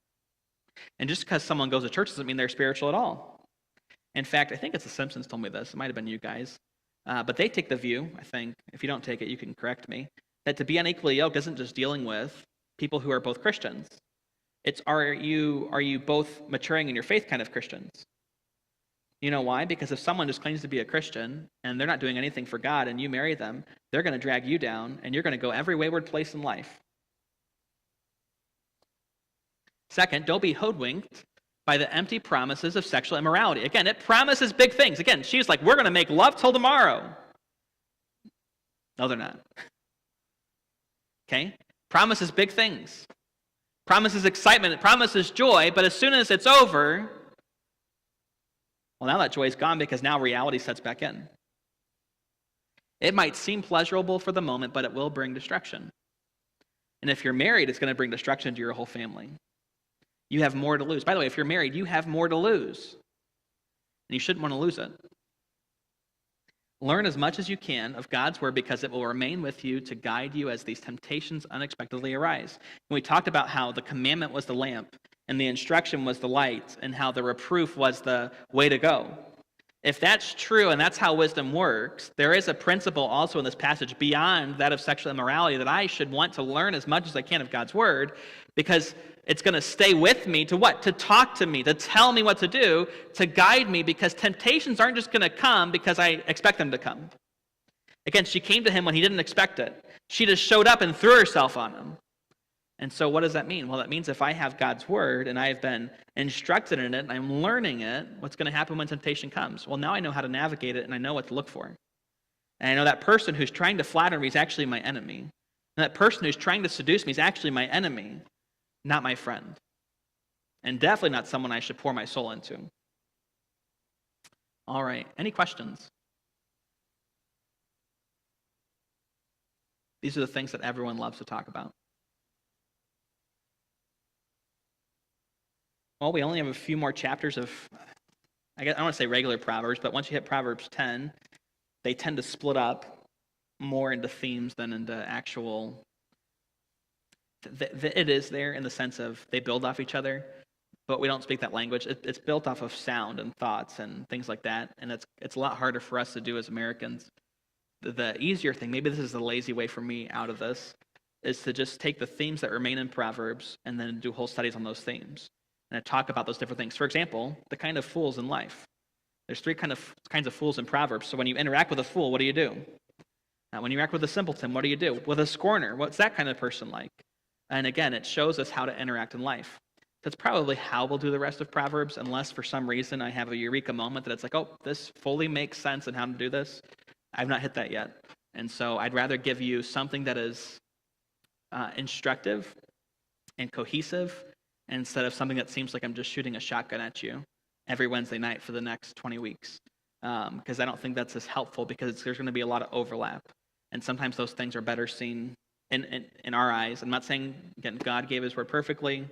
And just because someone goes to church doesn't mean they're spiritual at all. In fact, I think it's the Simpsons told me this. It might have been you guys. But they take the view, I think, if you don't take it, you can correct me, that to be unequally yoked isn't just dealing with people who are both Christians. It's are you both maturing in your faith kind of Christians? You know why? Because if someone just claims to be a Christian and they're not doing anything for God and you marry them, they're going to drag you down and you're going to go every wayward place in life. Second, don't be hoodwinked by the empty promises of sexual immorality. Again, it promises big things. Again, she's like, we're going to make love till tomorrow. No, they're not. Okay? Promises big things. Promises excitement. It promises joy, but as soon as it's over, Well, now that joy is gone because now reality sets back in. It might seem pleasurable for the moment, but it will bring destruction. And if you're married, it's going to bring destruction to your whole family. You have more to lose. By the way, if you're married, you have more to lose. And you shouldn't want to lose it. Learn as much as you can of God's word because it will remain with you to guide you as these temptations unexpectedly arise. And we talked about how the commandment was the lamp and the instruction was the light and how the reproof was the way to go. If that's true and that's how wisdom works, there is a principle also in this passage beyond that of sexual immorality that I should want to learn as much as I can of God's word because it's going to stay with me to what? To talk to me, to tell me what to do, to guide me because temptations aren't just going to come because I expect them to come. Again, she came to him when he didn't expect it. She just showed up and threw herself on him. And so what does that mean? Well, that means if I have God's word and I have been instructed in it and I'm learning it, what's going to happen when temptation comes? Well, now I know how to navigate it and I know what to look for. And I know that person who's trying to flatter me is actually my enemy. And that person who's trying to seduce me is actually my enemy, not my friend. And definitely not someone I should pour my soul into. All right, any questions? These are the things that everyone loves to talk about. Well, we only have a few more chapters of, I don't want to say regular Proverbs, but once you hit Proverbs 10, they tend to split up more into themes than into actual. It is there in the sense of they build off each other, but we don't speak that language. It's built off of sound and thoughts and things like that, and it's a lot harder for us to do as Americans. The easier thing, maybe this is the lazy way for me out of this, is to just take the themes that remain in Proverbs and then do whole studies on those themes. And I talk about those different things. For example, the kind of fools in life. There's three kinds of fools in Proverbs. So when you interact with a fool, what do you do? When you interact with a simpleton, what do you do? With a scorner, what's that kind of person like? And again, it shows us how to interact in life. That's probably how we'll do the rest of Proverbs, unless for some reason I have a eureka moment that it's like, oh, this fully makes sense in how to do this. I've not hit that yet. And so I'd rather give you something that is instructive and cohesive instead of something that seems like I'm just shooting a shotgun at you every Wednesday night for the next 20 weeks. Because I don't think that's as helpful because there's going to be a lot of overlap. And sometimes those things are better seen in our eyes. I'm not saying, again, God gave his word perfectly.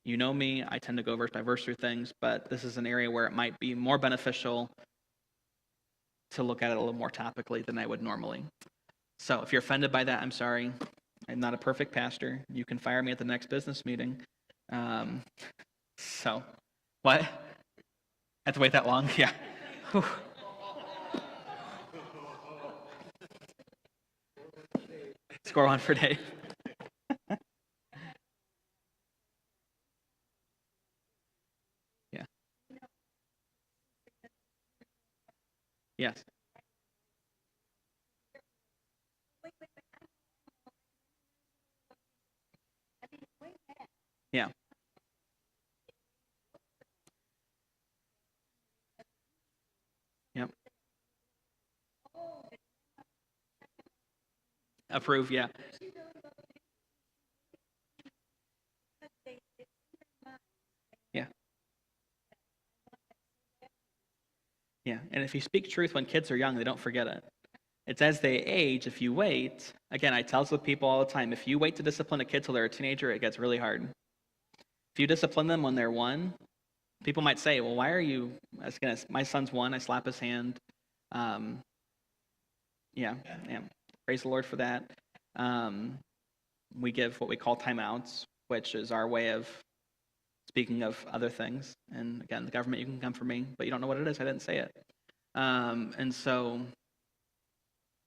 You know me, I tend to go verse by verse through things, but this is an area where it might be more beneficial to look at it a little more topically than I would normally. So if you're offended by that, I'm sorry. I'm not a perfect pastor. You can fire me at the next business meeting. So, what? I have to wait that long? Yeah. Whew. Score one for Dave. Yeah. Yes. Yeah. Yep. Approve, yeah. Yeah. Yeah. And if you speak truth when kids are young, they don't forget it. It's as they age, if you wait, again, I tell this people all the time, if you wait to discipline a kid till they're a teenager, it gets really hard. If you discipline them when they're 1, people might say, well, why are you, again, my son's 1, I slap his hand. Yeah. Praise the Lord for that. We give what we call timeouts, which is our way of speaking of other things. And again, the government, you can come for me, but you don't know what it is. I didn't say it. And so,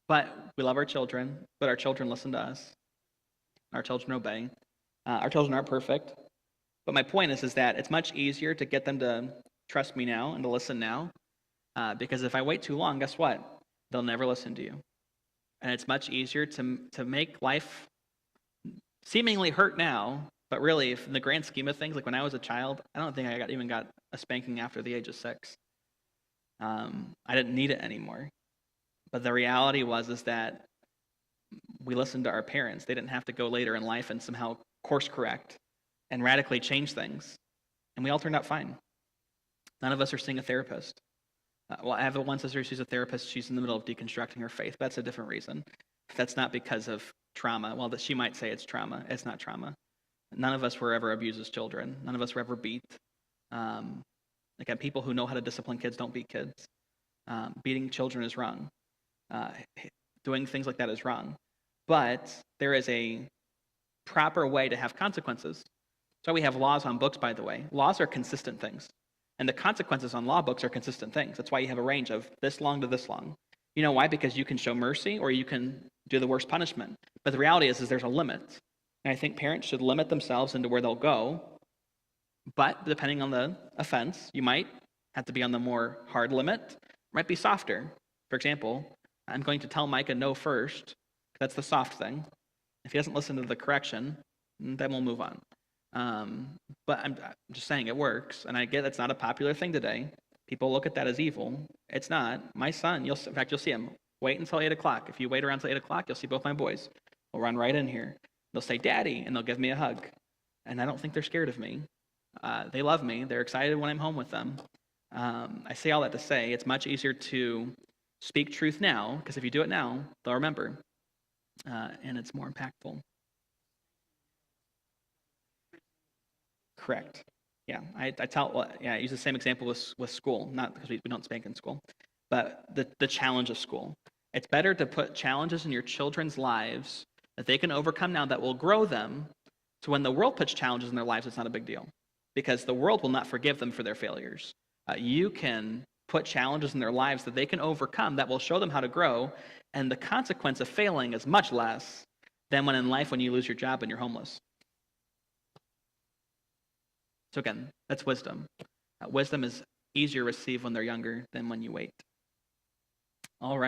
but we love our children, but our children listen to us. Our children obey. Our children aren't perfect. But my point is that it's much easier to get them to trust me now and to listen now. Because if I wait too long, guess what? They'll never listen to you. And it's much easier to make life seemingly hurt now, but really, if in the grand scheme of things, like when I was a child, I don't think I even got a spanking after the age of 6. I didn't need it anymore. But the reality is that we listened to our parents. They didn't have to go later in life and somehow course correct and radically change things. And we all turned out fine. None of us are seeing a therapist. Well, I have one sister, she's a therapist. She's in the middle of deconstructing her faith. That's a different reason. That's not because of trauma. Well, that she might say it's trauma. It's not trauma. None of us were ever abused as children. None of us were ever beat. Again, people who know how to discipline kids don't beat kids. Beating children is wrong. Doing things like that is wrong. But there is a proper way to have consequences. So we have laws on books, by the way. Laws are consistent things. And the consequences on law books are consistent things. That's why you have a range of this long to this long. You know why? Because you can show mercy or you can do the worst punishment. But the reality is there's a limit. And I think parents should limit themselves into where they'll go. But depending on the offense, you might have to be on the more hard limit. Might be softer. For example, I'm going to tell Micah no first. That's the soft thing. If he doesn't listen to the correction, then we'll move on. But I'm just saying it works, and I get that's not a popular thing today. People look at that as evil. It's not. My son, in fact, you'll see him. Wait until 8 o'clock. If you wait around until 8 o'clock, you'll see both my boys. They'll run right in here. They'll say, "Daddy," and they'll give me a hug. And I don't think they're scared of me. They love me. They're excited when I'm home with them. I say all that to say it's much easier to speak truth now, because if you do it now, they'll remember. And it's more impactful. Correct. Yeah, I use the same example with school, not because we don't spank in school, but the challenge of school. It's better to put challenges in your children's lives that they can overcome now that will grow them, so when the world puts challenges in their lives, it's not a big deal, because the world will not forgive them for their failures. You can put challenges in their lives that they can overcome that will show them how to grow, and the consequence of failing is much less than when in life when you lose your job and you're homeless. So again, that's wisdom. Wisdom is easier to receive when they're younger than when you wait. All right.